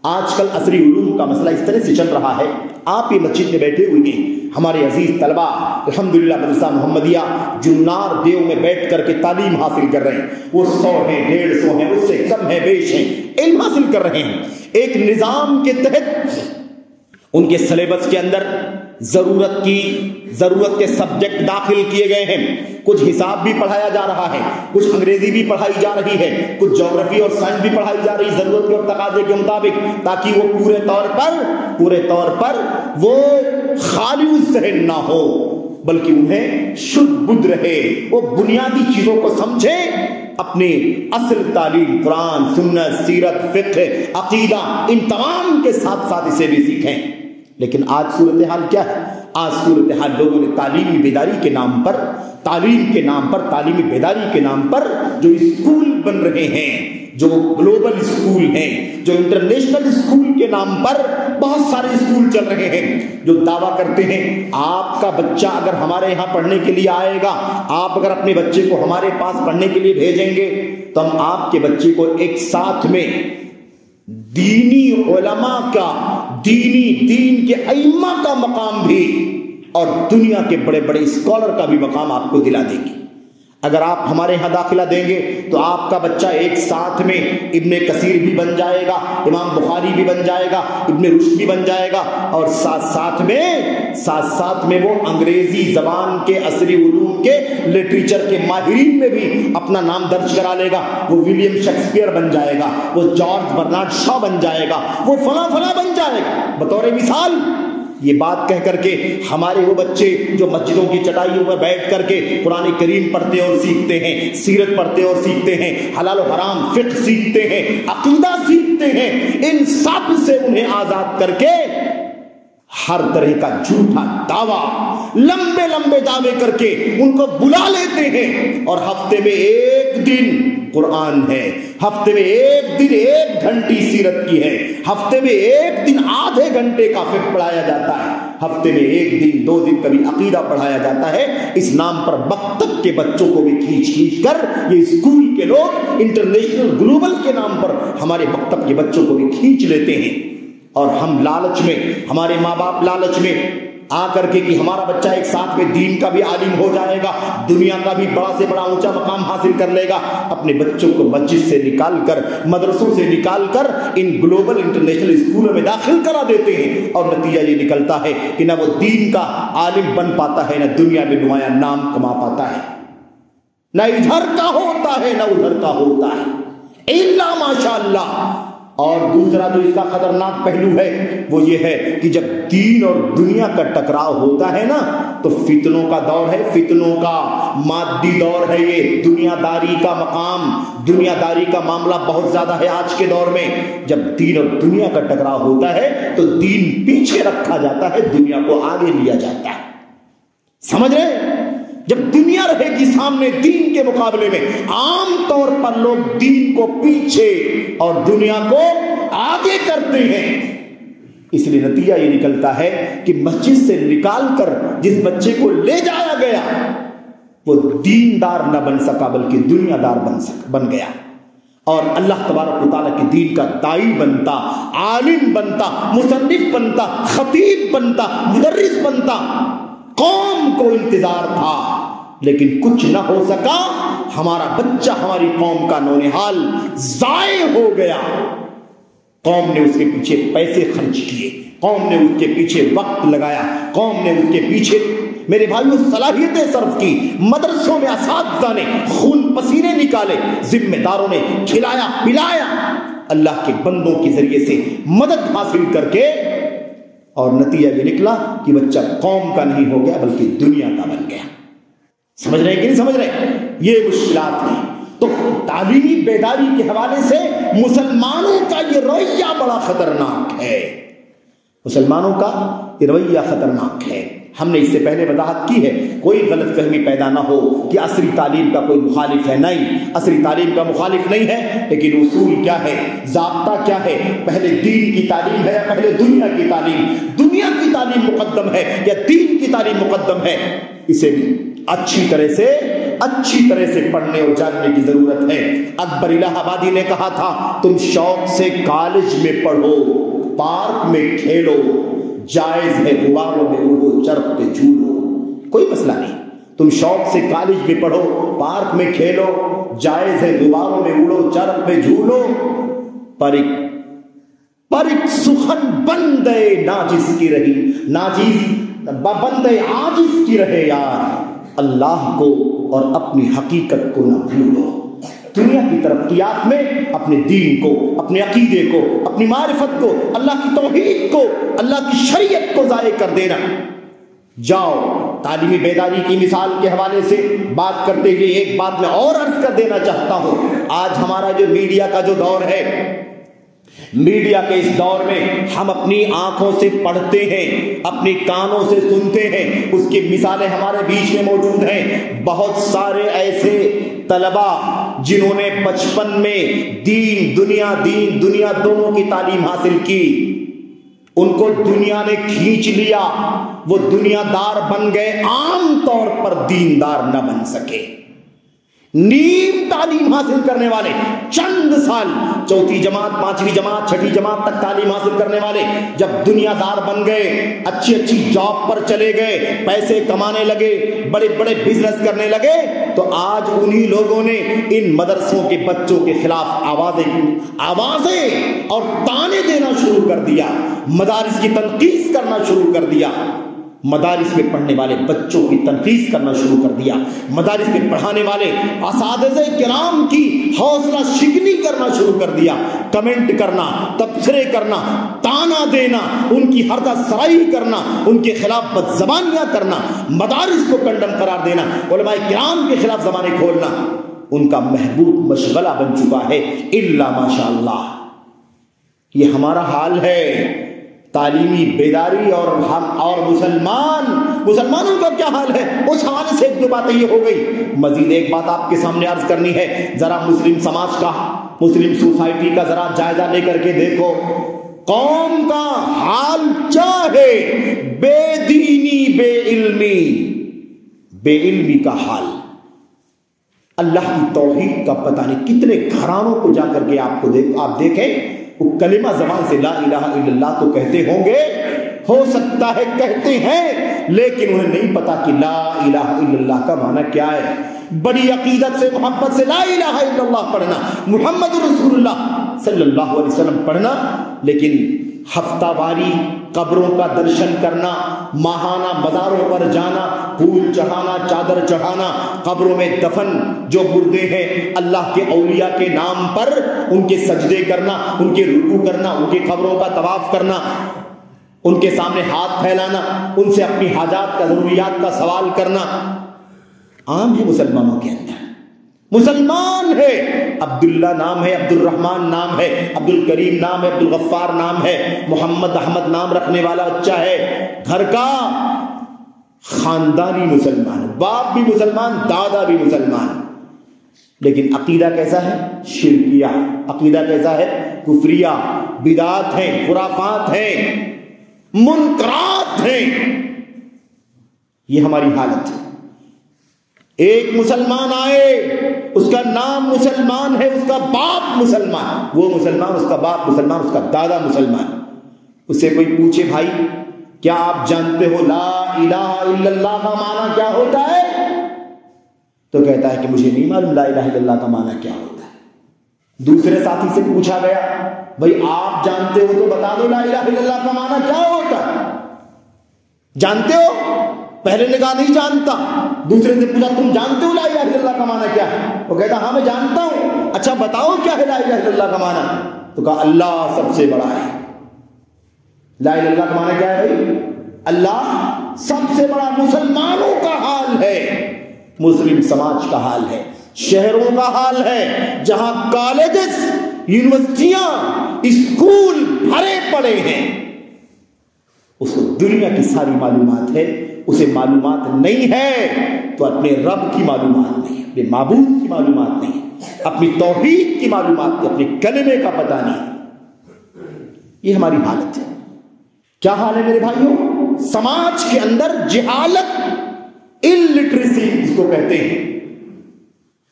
آج کل عصری علوم کا مسئلہ اس طرح سے چل رہا ہے، آپ یہ مسجد میں بیٹھے ہوئے ہیں، ہمارے عزیز طلبہ الحمدللہ مدرسہ محمدیہ جنار دیو میں بیٹھ کر کے تعلیم حاصل کر رہے ہیں، وہ 100 ہیں، 150 ہیں، اس سے کم ہے، بیش ہیں، علم حاصل کر رہے ہیں۔ ایک نظام کے تحت ان کے سلیبس کے اندر ضرورت کے سبجیکٹ داخل کیے گئے ہیں، کچھ حساب بھی پڑھایا جا رہا ہے، کچھ انگریزی بھی پڑھائی جا رہی ہے، کچھ جغرافی اور سائنس بھی پڑھائی جا رہی ہے ضرورت کے اور تقاضے کے مطابق، تاکہ وہ پورے طور پر وہ خالی الذہن نہ ہو بلکہ انہیں شدھ بدھ رہے، وہ بنیادی چیزوں کو سمجھے، اپنے اصل تعلیم قرآن، سنت، سیرت، فقہ، عقیدہ ان تمام کے ساتھ ساتھ اسے بھی سیکھیں۔ لیکن آج صورتحال کیا ہے؟ آج صورتحال لوگوں نے تعلیمی بیداری کے نام پر، تعلیمی بیداری کے نام پر جو اسکول بن رہے ہیں، جو گلوبل اسکول ہیں، جو انٹرنیشنل اسکول کے نام پر بہت سارے اسکول چل رہے ہیں، جو دعویٰ کرتے ہیں آپ کا بچہ اگر ہمارے یہاں پڑھنے کے لیے آئے گا، آپ اگر اپنے بچے کو ہمارے پاس پڑھنے کے لیے بھیجیں گے تو ہم آپ کے بچے کو ایک ساتھ میں دینی علماء کا، دین کے ائمہ کا مقام بھی اور دنیا کے بڑے بڑے اسکالر کا بھی مقام آپ کو دلا دیں گے۔ اگر آپ ہمارے ہاں داخلہ دیں گے تو آپ کا بچہ ایک ساتھ میں ابن کثیر بھی بن جائے گا، امام بخاری بھی بن جائے گا، ابن رشد بھی بن جائے گا، اور ساتھ میں وہ انگریزی زبان کے عصری علوم کے لٹریچر کے ماہرین میں بھی اپنا نام درج کرا لے گا۔ وہ ولیم شیکسپیئر بن جائے گا، وہ جارج برنارڈ شاہ بن جائے گا، وہ فلاں بن جائے گا۔ بطور مثال یہ بات کہہ کر کے ہمارے وہ بچے جو مسجدوں کی چٹائیوں پر بیٹھ کر کے قرآن کریم پڑھتے اور سیکھتے ہیں، سیرت پڑھتے اور سیکھتے ہیں، حلال و حرام فقہ سیکھتے ہیں، عقیدہ سیکھتے ہیں، ان سب سے انہیں آزاد کر کے ہر طرح کا جھوٹا دعویٰ، لمبے دعوے کر کے ان کو بلا لیتے ہیں، اور ہفتے میں ایک دن قرآن ہے، ہفتے میں ایک دن 1 گھنٹی سیرت کی ہے، ہفتے میں ایک دن آدھے گھنٹے کا فقہ پڑھایا جاتا ہے، ہفتے میں 1 دن 2 دن کبھی عقیدہ پڑھایا جاتا ہے۔ اس نام پر مکتب کے بچوں کو بھی کھینچ کر یہ اسکول کے لوگ انٹرنیشنل گلوبل کے نام پر ہمارے مکتب کے بچوں کو بھی کھینچ لیتے ہیں، اور ہم لالچ میں، ہمارے ماں باپ لالچ میں آ کر کے کہ ہمارا بچہ ایک ساتھ میں دین کا بھی عالم ہو جائے گا، دنیا کا بھی بڑا سے بڑا اونچا مقام حاصل کر لے گا، اپنے بچوں کو مسجد سے نکال کر، مدرسوں سے نکال کر ان گلوبل انٹرنیشنل اسکولوں میں داخل کرا دیتے ہیں، اور نتیجہ یہ نکلتا ہے کہ نہ وہ دین کا عالم بن پاتا ہے، نہ دنیا میں نمایاں نام کما پاتا ہے، نہ ادھر کا ہوتا ہے نہ ادھر کا ہوتا ہے، الا ماشاءاللہ۔ اور دوسرا جو اس کا خطرناک پہلو ہے وہ یہ ہے کہ جب دین اور دنیا کا ٹکراؤ ہوتا ہے نا تو فتنوں کا دور ہے، فتنوں کا مادی دور ہے، یہ دنیا داری کا مقام، دنیا داری کا معاملہ بہت زیادہ ہے آج کے دور میں۔ جب دین اور دنیا کا ٹکراؤ ہوتا ہے تو دین پیچھے رکھا جاتا ہے، دنیا کو آگے لیا جاتا ہے، سمجھ رہے؟ جب دنیا رہے گی سامنے دین کے مقابلے میں، عام طور پر لوگ دین کو پیچھے اور دنیا کو آگے کرتے ہیں۔ اس لیے نتیجہ یہ نکلتا ہے کہ مسجد سے نکال کر جس بچے کو لے جایا گیا وہ دیندار نہ بن سکا بلکہ دنیا دار بن گیا، اور اللہ تبارک و تعالیٰ کے دین کا داعی بنتا، عالم بنتا، مصنف بنتا، خطیب بنتا، مدرس بنتا۔ قوم کو انتظار تھا لیکن کچھ نہ ہو سکا، ہمارا بچہ ہماری قوم کا نونہال ضائع ہو گیا۔ قوم نے اس کے پیچھے پیسے خرچ کیے، قوم نے اس کے پیچھے وقت لگایا، قوم نے اس کے پیچھے میرے بھائیوں صلاحیتیں صرف کی، مدرسوں میں اساتذہ نے خون پسینے نکالے، ذمہ داروں نے کھلایا پلایا، اللہ کے بندوں کے ذریعے سے مدد حاصل کر کے، اور نتیجہ یہ نکلا کہ بچہ قوم کا نہیں ہو گیا بلکہ دنیا کا بن گیا۔ سمجھ رہے ہیں کہ نہیں سمجھ رہے؟ یہ مشکلات ہیں۔ تو تعلیمی بیداری کے حوالے سے مسلمانوں کا یہ رویہ بڑا خطرناک ہے، مسلمانوں کا یہ رویہ خطرناک ہے۔ ہم نے اس سے پہلے وضاحت کی ہے، کوئی غلط فہمی پیدا نہ ہو کہ عصری تعلیم کا کوئی مخالف ہے، نہیں، عصری تعلیم کا مخالف نہیں ہے، لیکن اصول کیا ہے، ضابطہ کیا ہے، پہلے دین کی تعلیم ہے یا پہلے دنیا کی تعلیم، دنیا کی تعلیم مقدم ہے یا دین کی تعلیم مقدم ہے، اسے بھی اچھی طرح سے پڑھنے اور جاننے کی ضرورت ہے۔ اکبر الہ آبادی نے کہا تھا تم شوق سے کالج میں پڑھو، پارک میں کھیلو، جائز ہے غباروں میں اڑو، چرخ پہ جھولو، کوئی مسئلہ نہیں، تم شوق سے کالج میں پڑھو، پارک میں کھیلو، جائز ہے غباروں میں اڑو، چرخ پہ جھولو، پر ایک سخن بندے ناجز کی رہی، بندے عاجز کی رہے یار، اللہ کو اور اپنی حقیقت کو نہ بھولو۔ دنیا کی ترقیات میں اپنے دین کو، اپنے عقیدے کو، اپنی معرفت کو، اللہ کی توحید کو، اللہ کی شریعت کو ضائع کر دینا۔ جاؤ، تعلیمی بیداری کی مثال کے حوالے سے بات کرتے ہوئے ایک بات میں اور عرض کر دینا چاہتا ہوں۔ آج ہمارا جو میڈیا کا جو دور ہے، میڈیا کے اس دور میں ہم اپنی آنکھوں سے پڑھتے ہیں، اپنی کانوں سے سنتے ہیں، اس کی مثالیں ہمارے بیچ میں موجود ہیں۔ بہت سارے ایسے طلبا جنہوں نے بچپن میں دین دنیا دونوں کی تعلیم حاصل کی، ان کو دنیا نے کھینچ لیا، وہ دنیا دار بن گئے، عام طور پر دیندار نہ بن سکے۔ نیم تعلیم حاصل کرنے والے، چند سال، چوتھی جماعت، پانچویں جماعت، چھٹی جماعت تک تعلیم حاصل کرنے والے جب دنیا دار بن گئے، اچھی جاب پر چلے گئے، پیسے کمانے لگے، بڑے بڑے بزنس کرنے لگے، تو آج انہی لوگوں نے ان مدرسوں کے بچوں کے خلاف آوازیں اور تانے دینا شروع کر دیا، مدارس کی تنقید کرنا شروع کر دیا، مدارس میں پڑھنے والے بچوں کی تنقید کرنا شروع کر دیا، مدارس میں پڑھانے والے اساتذہ کرام کی حوصلہ شکنی کرنا شروع کر دیا، کمنٹ کرنا، تبصرے کرنا، تانا دینا، ان کی حرکت سرائی کرنا، ان کے خلاف بدزبانیاں کرنا، مدارس کو کنڈم قرار دینا، علماء کرام کے خلاف زبانیں کھولنا، ان کا محبوب مشغلہ بن چکا ہے، الا ماشاء اللہ۔ یہ ہمارا حال ہے۔ تعلیمی بیداری اور ہم اور مسلمانوں کا کیا حال ہے، اس حوالے سے ایک دو باتیں یہ ہو گئی۔ مزید ایک بات آپ کے سامنے عرض کرنی ہے، ذرا مسلم سماج کا، مسلم سوسائٹی کا ذرا جائزہ لے کر کے دیکھو، قوم کا حال کیا ہے، بے دینی، بے علمی کا حال۔ اللہ کی توحید کا پتہ نہیں کتنے گھرانوں کو جا کر کے آپ دیکھیں، وہ کلمہ زبان سے لا الہ الا اللہ تو کہتے ہوں گے، ہو سکتا ہے کہتے ہیں، لیکن انہیں نہیں پتا کہ لا الہ الا اللہ کا معنی کیا ہے۔ بڑی عقیدت سے، محبت سے لا الہ الا اللہ پڑھنا، محمد رسول اللہ صلی اللہ علیہ وسلم پڑھنا، لیکن ہفتہ واری قبروں کا درشن کرنا، ماہانہ مزاروں پر جانا، پھول چڑھانا، چادر چڑھانا، قبروں میں دفن جو مردے ہیں، اللہ کے اولیاء کے نام پر ان کے سجدے کرنا، ان کے رکوع کرنا، ان کی قبروں کا طواف کرنا، ان کے سامنے ہاتھ پھیلانا، ان سے اپنی حاجات کا، ضروریات کا سوال کرنا عام ہے مسلمانوں کے اندر۔ مسلمان ہے، عبداللہ نام ہے، عبد الرحمن نام ہے، عبد الکریم نام ہے، عبد الغفار نام ہے، محمد احمد نام رکھنے والا بچہ ہے، گھر کا خاندانی مسلمان، باپ بھی مسلمان، دادا بھی مسلمان، لیکن عقیدہ کیسا ہے؟ شرکیہ۔ عقیدہ کیسا ہے؟ کفریہ، بدعات ہیں، خرافات ہیں، منکرات ہیں۔ یہ ہماری حالت ہے۔ ایک مسلمان آئے، اس کا نام مسلمان ہے، اس کا باپ مسلمان، وہ مسلمان، اس کا باپ مسلمان، اس کا دادا مسلمان، اسے کوئی پوچھے بھائی کیا آپ جانتے ہو لا الہ الا اللہ کا معنی کیا ہوتا ہے؟ تو کہتا ہے کہ مجھے نہیں معلوم لا الہ الا اللہ کا معنی کیا ہوتا ہے۔ دوسرے ساتھی سے پوچھا گیا بھائی آپ جانتے ہو تو بتا دو لا الہ الا اللہ کا معنی کیا ہوتا ہے، جانتے ہو؟ پہلے نے کہا نہیں جانتا، دوسرے سے پوچھا تم جانتے ہو لا الہ الا اللہ کا معنی کیا ہے؟ وہ کہتا ہاں میں جانتا ہوں۔ اچھا بتاؤ کیا ہے لا الہ الا اللہ کا معنی؟ تو کہا اللہ سب سے بڑا ہے۔ لا الہ الا اللہ کا معنی کیا ہے بھائی؟ اللہ سب سے بڑا۔ مسلمانوں کا حال ہے، مسلم سماج کا حال ہے، شہروں کا حال ہے جہاں کالجز، یونیورسٹیاں، اسکول بھرے پڑے ہیں، اس کو دنیا کی ساری معلومات ہے، اسے معلومات نہیں ہے تو اپنے رب کی معلومات نہیں، اپنے معبود کی معلومات نہیں، اپنی توحید کی معلومات نہیں، اپنے کلمے کا پتہ نہیں۔ یہ ہماری حالت ہے۔ کیا حال ہے میرے بھائیوں؟ سماج کے اندر جہالت، الٹریسی جس کو کہتے ہیں،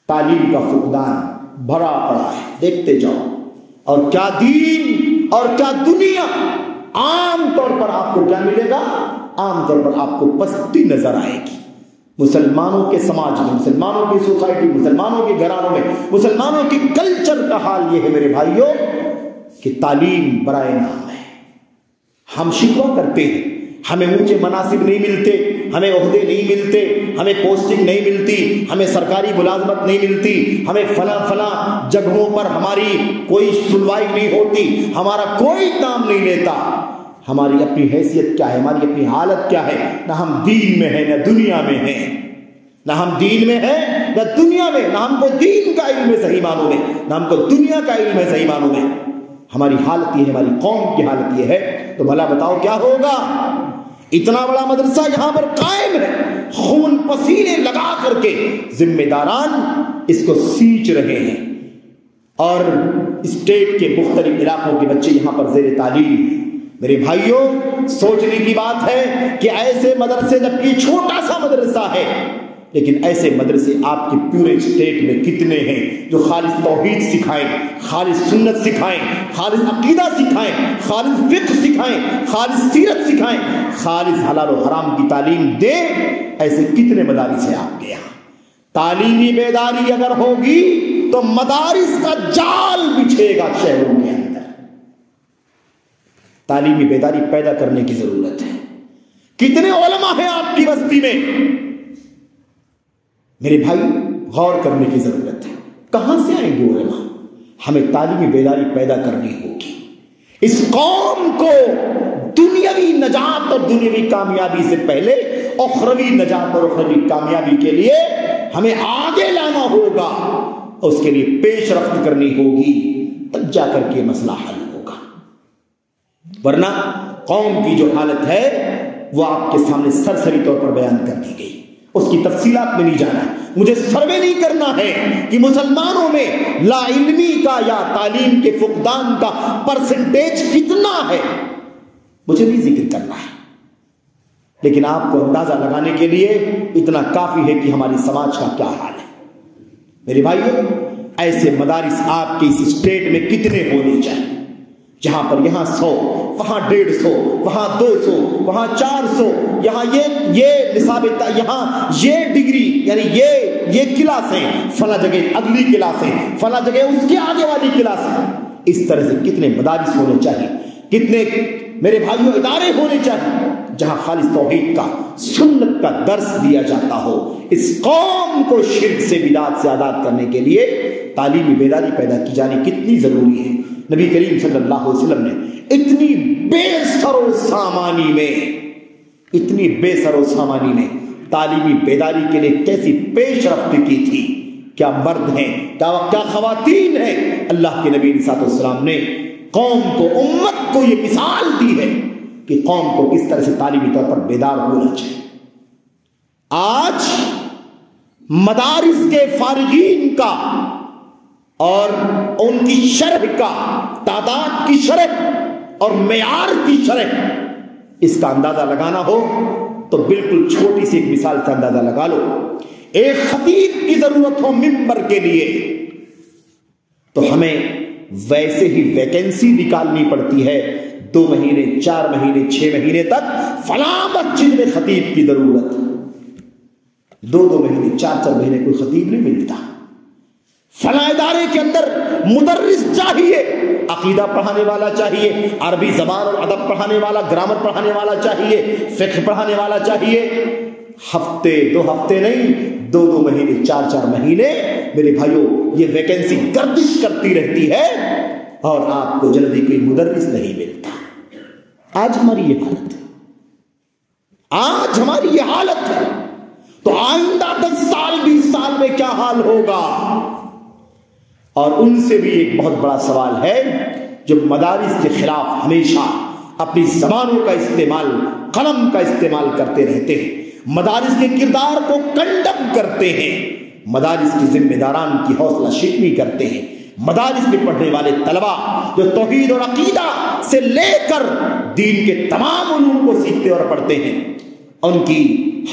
تعلیم کا فقدان بھرا پڑا ہے، دیکھتے جاؤ۔ اور کیا دین اور کیا دنیا، عام طور پر آپ کو کیا ملے گا؟ عام طور پر آپ کو پستی نظر آئے گی۔ مسلمانوں کے سماج میں، مسلمانوں کی سوسائٹی، مسلمانوں کے گھرانوں میں، مسلمانوں کے کلچر کا حال یہ ہے میرے بھائیوں کہ تعلیم برائے نام ہے۔ ہم شکوہ کرتے ہیں ہمیں اونچے مناصب نہیں ملتے، ہمیں عہدے نہیں ملتے، ہمیں پوسٹنگ نہیں ملتی، ہمیں سرکاری ملازمت نہیں ملتی، ہمیں فلاں جگہوں پر ہماری کوئی سنوائی نہیں ہوتی، ہمارا کوئی کام نہیں لیتا۔ ہماری اپنی حیثیت کیا ہے، ہماری اپنی حالت کیا ہے؟ نہ ہم دین میں ہیں نہ دنیا میں ہیں، نہ ہم دین میں ہیں نہ دنیا میں، نہ ہم کو دین کا علم ہے صحیح معنوں میں، نہ ہم کو دنیا کا علم ہے صحیح معنوں میں۔ ہماری حالت یہ ہے، ہماری قوم کی حالت یہ ہے، تو بھلا بتاؤ کیا ہوگا؟ اتنا بڑا مدرسہ یہاں پر قائم ہے، خون پسینے لگا کر کے ذمہ داران اس کو سینچ رہے ہیں، اور اسٹیٹ کے مختلف علاقوں کے بچے یہاں پر زیر تعلیم ہیں۔ میرے بھائیوں سوچنے کی بات ہے کہ ایسے مدرسے، جبکہ چھوٹا سا مدرسہ ہے، لیکن ایسے مدرسے آپ کے پورے اسٹیٹ میں کتنے ہیں جو خالص توحید سکھائیں، خالص سنت سکھائیں، خالص عقیدہ سکھائیں، خالص فقہ سکھائیں، خالص سیرت سکھائیں، خالص حلال و حرام کی تعلیم دیں۔ ایسے کتنے مدارس ہیں آپ کے یہاں؟ تعلیمی بیداری اگر ہوگی تو مدارس کا جال بچھے گا شہروں کے اندر۔ تعلیمی بیداری پیدا کرنے کی ضرورت ہے۔ کتنے علماء ہیں آپ کی بستی میں؟ میرے بھائی غور کرنے کی ضرورت ہے، کہاں سے آئیں گے علماء؟ ہمیں تعلیمی بیداری پیدا کرنی ہوگی۔ اس قوم کو دنیاوی نجات اور دنیاوی کامیابی سے پہلے اخروی نجات اور اخروی کامیابی کے لیے ہمیں آگے لانا ہوگا، اس کے لیے پیش رفت کرنی ہوگی، تب جا کر کے مسئلہ حل ہوگا۔ ورنہ قوم کی جو حالت ہے وہ آپ کے سامنے سرسری طور پر بیان کر دی گئی، اس کی تفصیلات میں نہیں جانا ہے، مجھے سروے نہیں کرنا ہے کہ مسلمانوں میں لا علمی کا یا تعلیم کے فقدان کا پرسنٹیج کتنا ہے، مجھے نہیں ذکر کرنا ہے، لیکن آپ کو اندازہ لگانے کے لیے اتنا کافی ہے کہ ہماری سماج کا کیا حال ہے۔ میرے بھائیو ایسے مدارس آپ کے اس اسٹیٹ میں کتنے ہونے چاہیے، جہاں پر یہاں 100، وہاں 150، وہاں 200، وہاں 400، یہاں یہ نصاب، یہاں یہ ڈگری، یعنی یہ کلاسیں، فلاں جگہ اگلی کلاسیں، فلاں جگہ اس کے آگے والی کلاسیں۔ اس طرح سے کتنے مدارس ہونے چاہیے، کتنے میرے بھائیوں ادارے ہونے چاہیے جہاں خالص توحید کا، سنت کا درس دیا جاتا ہو۔ اس قوم کو شرک سے، بدعت سے آزاد کرنے کے لیے تعلیمی بیداری پیدا کی جانی کتنی ضروری ہے۔ نبی کریم صلی اللہ علیہ وسلم نے اتنی بے سر و سامانی میں تعلیمی بیداری کے لیے کیسی پیش رفت کی تھی۔ کیا مرد ہیں، کیا خواتین ہیں، اللہ کے نبی صلی اللہ علیہ وسلم نے قوم کو، امت کو یہ مثال دی ہے کہ قوم کو کس طرح سے تعلیمی طور پر بیدار ہونا چاہیے۔ آج مدارس کے فارغین کا اور ان کی شرح کا، تعداد کی شرح اور معیار کی شرح، اس کا اندازہ لگانا ہو تو بالکل چھوٹی سی ایک مثال سے اندازہ لگا لو۔ ایک خطیب کی ضرورت ہو ممبر کے لیے تو ہمیں ویسے ہی ویکینسی نکالنی پڑتی ہے 2 مہینے 4 مہینے 6 مہینے تک فلاں مسجد میں خطیب کی ضرورت. 2 مہینے 4 مہینے کوئی خطیب نہیں ملتا. فلاں ادارے کے اندر مدرس چاہیے, عقیدہ پڑھانے والا چاہیے, عربی زبان اور ادب پڑھانے والا, گرامر پڑھانے والا چاہیے, فقہ پڑھانے والا چاہیے. ہفتے 2 ہفتے نہیں 2 مہینے 4 مہینے میرے بھائیوں یہ ویکینسی گردش کرتی رہتی ہے اور آپ کو جلدی کوئی مدرس نہیں ملتا. آج ہماری یہ حالت ہے, آج ہماری یہ حالت ہے. تو آئندہ 10 سال 20 سال میں کیا حال ہوگا؟ اور ان سے بھی ایک بہت بڑا سوال ہے جو مدارس کے خلاف ہمیشہ اپنی زبانوں کا استعمال, قلم کا استعمال کرتے رہتے ہیں, مدارس کے کردار کو کنڈم کرتے ہیں, مدارس کی ذمہ داران کی حوصلہ شکنی کرتے ہیں. مدارس میں پڑھنے والے طلباء جو توحید اور عقیدہ سے لے کر دین کے تمام علوم کو سیکھتے اور پڑھتے ہیں ان کی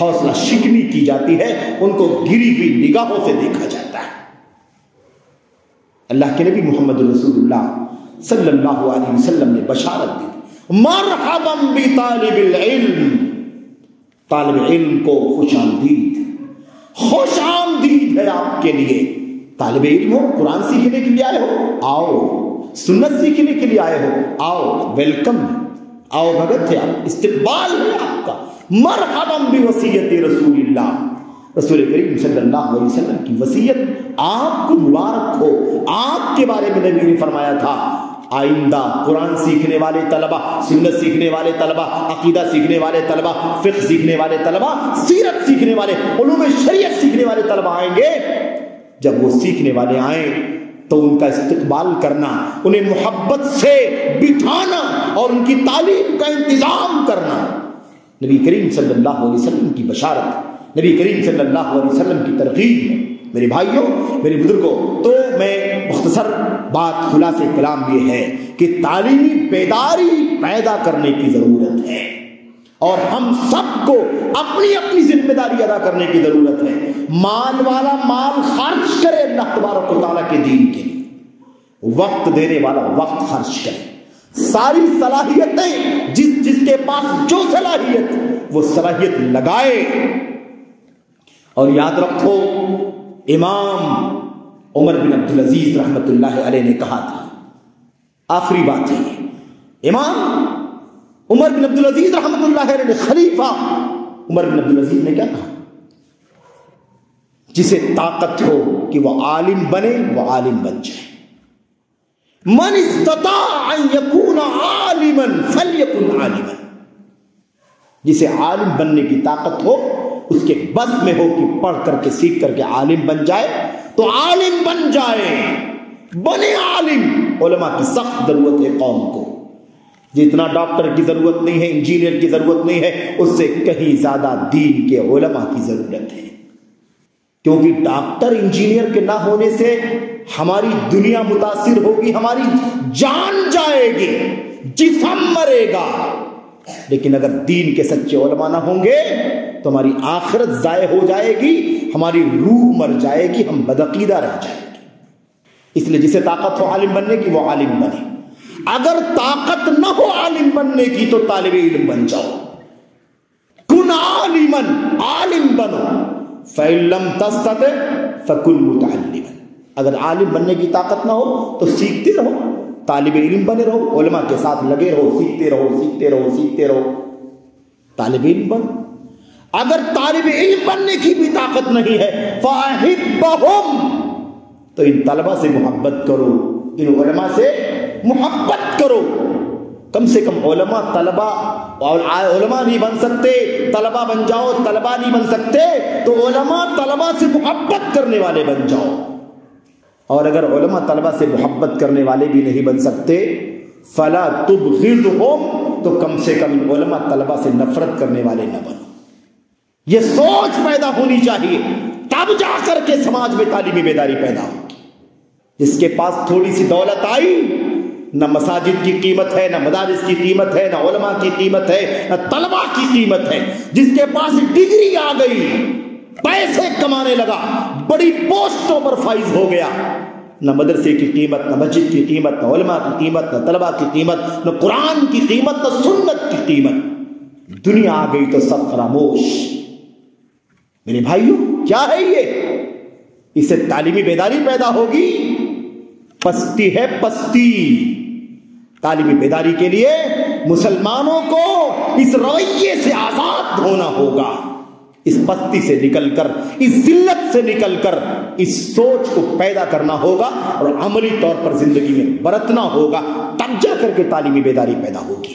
حوصلہ شکنی کی جاتی ہے, ان کو گری ہوئی نگاہوں سے دیکھا جاتا ہے. اللہ کے نبی محمد رسول اللہ صلی اللہ علیہ وسلم نے بشارت دی, مرحبا بطالب العلم, طالب علم کو خوش آمدید, خوش آمدید ہے آپ کے لیے. طالب علم ہو, قرآن سیکھنے کے لیے آئے ہو, آؤ. سنت سیکھنے کے لیے آئے ہو, آؤ. ویلکم, آؤ بھگت ہے آپ, استقبال ہے آپ کا. مرحبا بوصیت رسول اللہ, رسول کریم صلی اللہ علیہ وسلم کی وصیت آپ کو مبارک ہو. آپ کے بارے میں نبی نے فرمایا تھا آئندہ قرآن سیکھنے والے طلبہ, سنت سیکھنے والے طلبہ, عقیدہ سیکھنے والے طلبہ, فقہ سیکھنے والے طلبہ, سیرت سیکھنے والے, علوم شریعت سیکھنے والے طلبہ آئیں گے. جب وہ سیکھنے والے آئیں تو ان کا استقبال کرنا, انہیں محبت سے بٹھانا اور ان کی تعلیم کا انتظام کرنا نبی کریم صلی اللہ علیہ وسلم کی بشارت, نبی کریم صلی اللہ علیہ وسلم کی ترغیب ہے. میرے بھائیوں, میرے بزرگوں, تو میں مختصر بات خلاصہ کلام یہ ہے کہ تعلیمی بیداری پیدا کرنے کی ضرورت ہے اور ہم سب کو اپنی اپنی ذمہ داری ادا کرنے کی ضرورت ہے. مال والا مال خرچ کرے اللہ تبارک و تعالیٰ کے دین کے لیے, وقت دینے والا وقت خرچ کرے, ساری صلاحیتیں جس کے پاس جو صلاحیت وہ صلاحیت لگائے. اور یاد رکھو امام عمر بن عبدالعزیز رحمت اللہ علیہ نے کہا تھا, آخری بات ہے, امام عمر بن عبدالعزیز رحمت اللہ علیہ نے, خلیفہ عمر بن عبدالعزیز نے کیا کہا, جسے طاقت ہو کہ وہ عالم بنے وہ عالم بن جائے. من استطاع ان يكون عالما فليكن عالما, جسے عالم بننے کی طاقت ہو, اس کے بس میں ہو کہ پڑھ کر کے سیکھ کر کے عالم بن جائے تو عالم بن جائے, بنے عالم. علماء کی سخت ضرورت ہے قوم کو, جتنا ڈاکٹر کی ضرورت نہیں ہے, انجینئر کی ضرورت نہیں ہے, اس سے کہیں زیادہ دین کے علماء کی ضرورت ہے. کیونکہ ڈاکٹر انجینئر کے نہ ہونے سے ہماری دنیا متاثر ہوگی, ہماری جان جائے گی, جسم مرے گا. لیکن اگر دین کے سچے علماء نہ ہوں گے تو ہماری آخرت ضائع ہو جائے گی, ہماری روح مر جائے گی, ہم بدعقیدہ رہ جائیں گے. اس لیے جسے طاقت ہو عالم بننے کی وہ عالم بنے, اگر طاقت نہ ہو عالم بننے کی تو طالب علم بن جاؤ. کن عالما, عالم بنو. فَإِن لَمْ تَسْتَطِعْ فَكُن مُتَعَلِّمًا, اگر عالم بننے کی طاقت نہ ہو تو سیکھتے رہو, طالب علم بنے رہو, علماء کے ساتھ لگے رہو, سیکھتے رہو سیکھتے رہو سیکھتے رہو, طالب علم بنو. اگر طالب علم بننے کی بھی طاقت نہیں ہے فَأَحِبَّهُمْ, تو ان طلبہ سے محبت کرو, ان علماء سے محبت کرو. کم سے کم علماء طلبہ, اور علماء نہیں بن سکتے طلبہ بن جاؤ, طلبہ نہیں بن سکتے تو علماء طلبہ سے محبت کرنے والے بن جاؤ. اور اگر علماء طلبہ سے محبت کرنے والے بھی نہیں بن سکتے فلا تبغضهم, تو کم سے کم علماء طلبہ سے نفرت کرنے والے نہ بنو. یہ سوچ پیدا ہونی چاہیے, تب جا کر کے سماج میں تعلیمی بیداری پیدا ہوگی. جس کے پاس تھوڑی سی دولت آئی, نہ مساجد کی قیمت ہے, نہ مدارس کی قیمت ہے, نہ علماء کی قیمت ہے, نہ طلبہ کی قیمت ہے. جس کے پاس ڈگری آ گئی پیسے کمانے لگا، بڑی پوسٹوں پر فائز ہو گیا، نہ مدرسے کی قیمت، نہ مسجد کی قیمت، نہ علماء کی قیمت، نہ طلباء کی قیمت، نہ قرآن کی قیمت، نہ سنت کی قیمت، دنیا آ گئی تو سب فراموش۔ میرے بھائیوں کیا ہے یہ؟ اس سے تعلیمی بیداری پیدا ہوگی، پستی ہے پستی۔ تعلیمی بیداری کے لیے مسلمانوں کو اس رویے سے آزاد ہونا ہوگا، اس پستی سے نکل کر، اس ذلت سے نکل کر اس سوچ کو پیدا کرنا ہوگا اور عملی طور پر زندگی میں برتنا ہوگا، تب جا کر کے تعلیمی بیداری پیدا ہوگی۔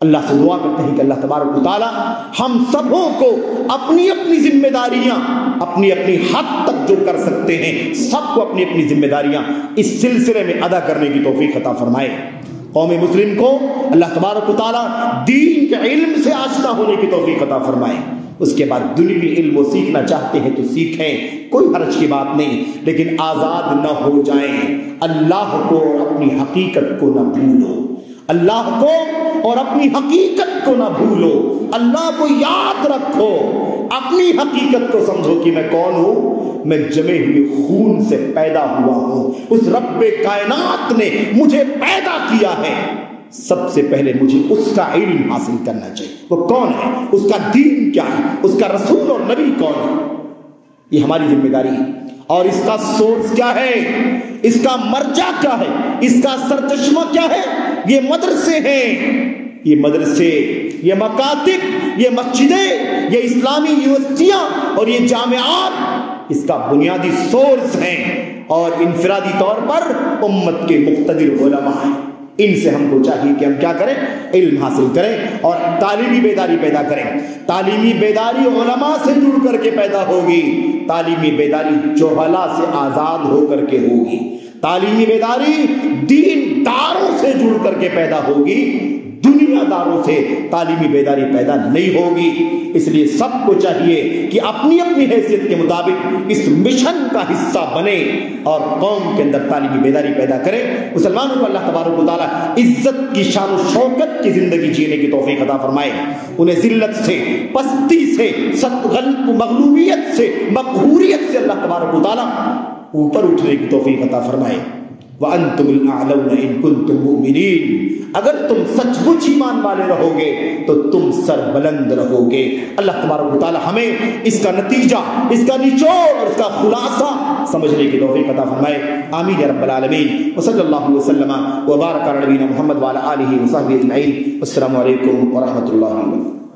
اللہ سے دعا کرتے ہیں کہ اللہ تبارک و تعالی ہم سبوں کو اپنی اپنی ذمہ داریاں اپنی اپنی حد تک جو کر سکتے ہیں سب کو اپنی اپنی ذمہ داریاں اس سلسلے میں ادا کرنے کی توفیق عطا فرمائے۔ قوم مسلم کو اللہ تبارک و تعالی دین کے علم سے آشنا ہونے کی توفیق عطا فرمائے۔ اس کے بعد دنیوی علم وہ سیکھنا چاہتے ہیں تو سیکھیں، کوئی حرج کی بات نہیں، لیکن آزاد نہ ہو جائیں۔ اللہ کو اور اپنی حقیقت کو نہ بھولو، اللہ کو اور اپنی حقیقت کو نہ بھولو، اللہ کو یاد رکھو، اپنی حقیقت کو سمجھو کہ میں کون ہوں، میں جمے ہوئے خون سے پیدا ہوا ہوں، اس رب کائنات نے مجھے پیدا کیا ہے، سب سے پہلے مجھے اس کا علم حاصل کرنا چاہیے، وہ کون ہے، اس کا دین کیا ہے، اس کا رسول اور نبی کون ہے، یہ ہماری ذمہ داری ہے۔ اور اس کا سورس کیا ہے، اس کا مرجع کیا ہے، اس کا سرچشمہ کیا ہے، یہ مدرسے ہیں، یہ مدرسے، یہ مکاتب، یہ مسجدیں، یہ اسلامی یونیورسٹیاں اور یہ جامعات اس کا بنیادی سورس ہیں، اور انفرادی طور پر امت کے مقتدر علماء ہیں۔ ان سے ہم کو چاہیے کہ ہم کیا کریں، علم حاصل کریں اور تعلیمی بیداری پیدا کریں۔ تعلیمی بیداری علماء سے جڑ کر کے پیدا ہوگی، تعلیمی بیداری جہلا سے آزاد ہو کر کے ہوگی، تعلیمی بیداری دین داروں سے جڑ کر کے پیدا ہوگی، دنیا داروں سے تعلیمی بیداری پیدا نہیں ہوگی۔ اس لیے سب کو چاہیے کہ اپنی اپنی حیثیت کے مطابق اس مشن کا حصہ بنے اور قوم کے اندر تعلیمی بیداری پیدا کرے۔ مسلمانوں کو اللہ تبارک و تعالی عزت کی شان و شوکت کی زندگی جینے کی توفیق عطا فرمائے، انہیں ذلت سے، پستی سے، مغلوبیت سے، مقہوریت سے اللہ تبارک و تعالی اوپر اٹھنے کی توفیق عطا فرمائے۔ وَأَنْتُمُ الْأَعْلَوْنَ إِن كُنتُم مُؤْمِنِينَ، اگر تم سچ مچ ایمان والے رہو گے تو تم سر بلند رہو گے۔ اللہ تبارک و تعالی ہمیں اس کا نتیجہ، اس کا نچوڑ اور اس کا خلاصہ سمجھنے کی توفیق عطا فرمائے، آمین یا رب العالمین۔ وصلی اللہ وسلم وبارک علی نبینا محمد وعلی آلہ وصحبہ اجمعین۔ السلام علیکم ورحمۃ اللہ وبرکاتہ۔